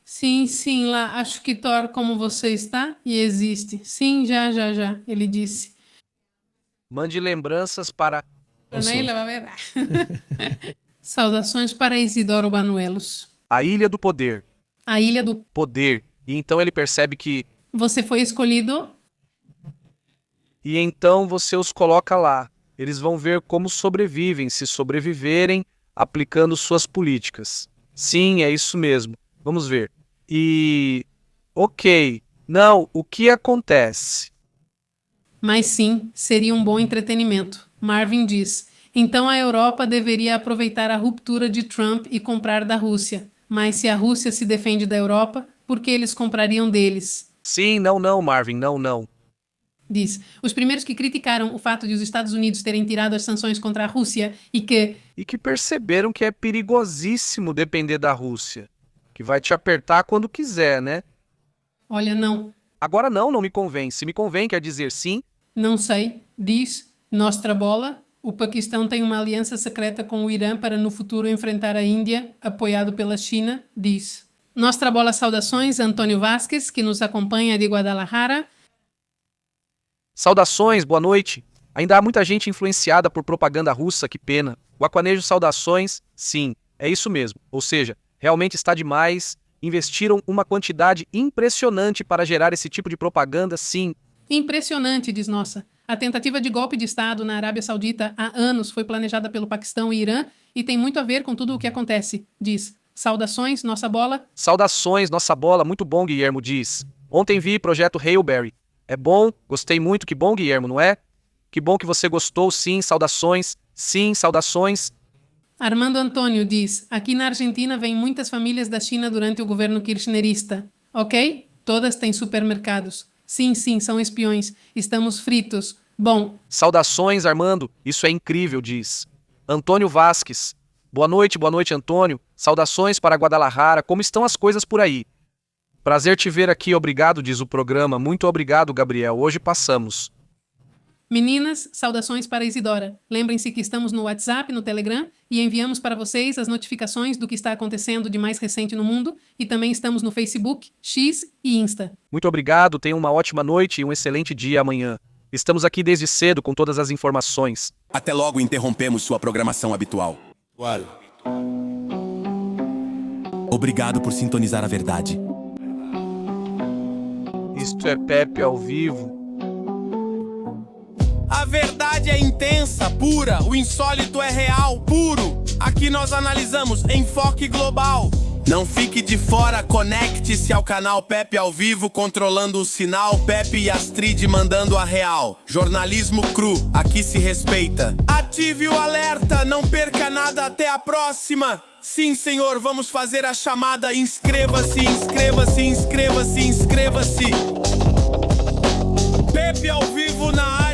Sim. Sim, lá, acho que Thor, como você está, e existe. Sim, já, ele disse. Mande lembranças para... Neila vai ver. Saudações para Isidoro Banuelos. A Ilha do Poder. A Ilha do... Poder. E então ele percebe que... Você foi escolhido... E então você os coloca lá. Eles vão ver como sobrevivem, se sobreviverem, aplicando suas políticas. Sim, é isso mesmo. Vamos ver. E... Ok. Não, o que acontece? Mas sim, seria um bom entretenimento. Marvin diz. Então a Europa deveria aproveitar a ruptura de Trump e comprar da Rússia. Mas se a Rússia se defende da Europa, por que eles comprariam deles? Sim, não, Marvin, não. Diz. Os primeiros que criticaram o fato de os Estados Unidos terem tirado as sanções contra a Rússia e que perceberam que é perigosíssimo depender da Rússia. Que vai te apertar quando quiser, né? Olha, não. Agora não me convém. Se me convém, quer dizer sim. Não sei. Diz. Nostra bola. O Paquistão tem uma aliança secreta com o Irã para no futuro enfrentar a Índia, apoiado pela China. Diz. Nostra bola saudações, Antônio Vasquez, que nos acompanha de Guadalajara. Saudações, boa noite. Ainda há muita gente influenciada por propaganda russa, que pena. O Aquanejo saudações, sim, é isso mesmo. Ou seja, realmente está demais. Investiram uma quantidade impressionante para gerar esse tipo de propaganda, sim. Impressionante, diz nossa. A tentativa de golpe de Estado na Arábia Saudita há anos foi planejada pelo Paquistão e Irã e tem muito a ver com tudo o que acontece, diz. Saudações, nossa bola. Saudações, nossa bola, muito bom, Guilhermo diz. Ontem vi projeto Hailberry. É bom, gostei muito, que bom, Guilhermo, não é? Que bom que você gostou, sim, saudações. Armando Antônio diz, aqui na Argentina vêm muitas famílias da China durante o governo kirchnerista. Ok? Todas têm supermercados. Sim, são espiões. Estamos fritos. Bom. Saudações, Armando, isso é incrível, diz. Antônio Vasquez. Boa noite, Antônio. Saudações para Guadalajara. Como estão as coisas por aí? Prazer te ver aqui, obrigado, diz o programa. Muito obrigado, Gabriel. Hoje passamos. Meninas, saudações para Isidora. Lembrem-se que estamos no WhatsApp, no Telegram, e enviamos para vocês as notificações do que está acontecendo de mais recente no mundo, e também estamos no Facebook, X e Insta. Muito obrigado, tenha uma ótima noite e um excelente dia amanhã. Estamos aqui desde cedo com todas as informações. Até logo, interrompemos sua programação habitual. Obrigado por sintonizar a verdade. Isto é Pepe ao vivo. A verdade é intensa, pura, o insólito é real, puro. Aqui nós analisamos enfoque global. Não fique de fora, conecte-se ao canal Pepe ao vivo, controlando o sinal. Pepe e Astrid mandando a real. Jornalismo cru, aqui se respeita. Ative o alerta, não perca nada, até a próxima. Sim, senhor, vamos fazer a chamada. Inscreva-se, inscreva-se, inscreva-se, inscreva-se. Pepe ao vivo na área.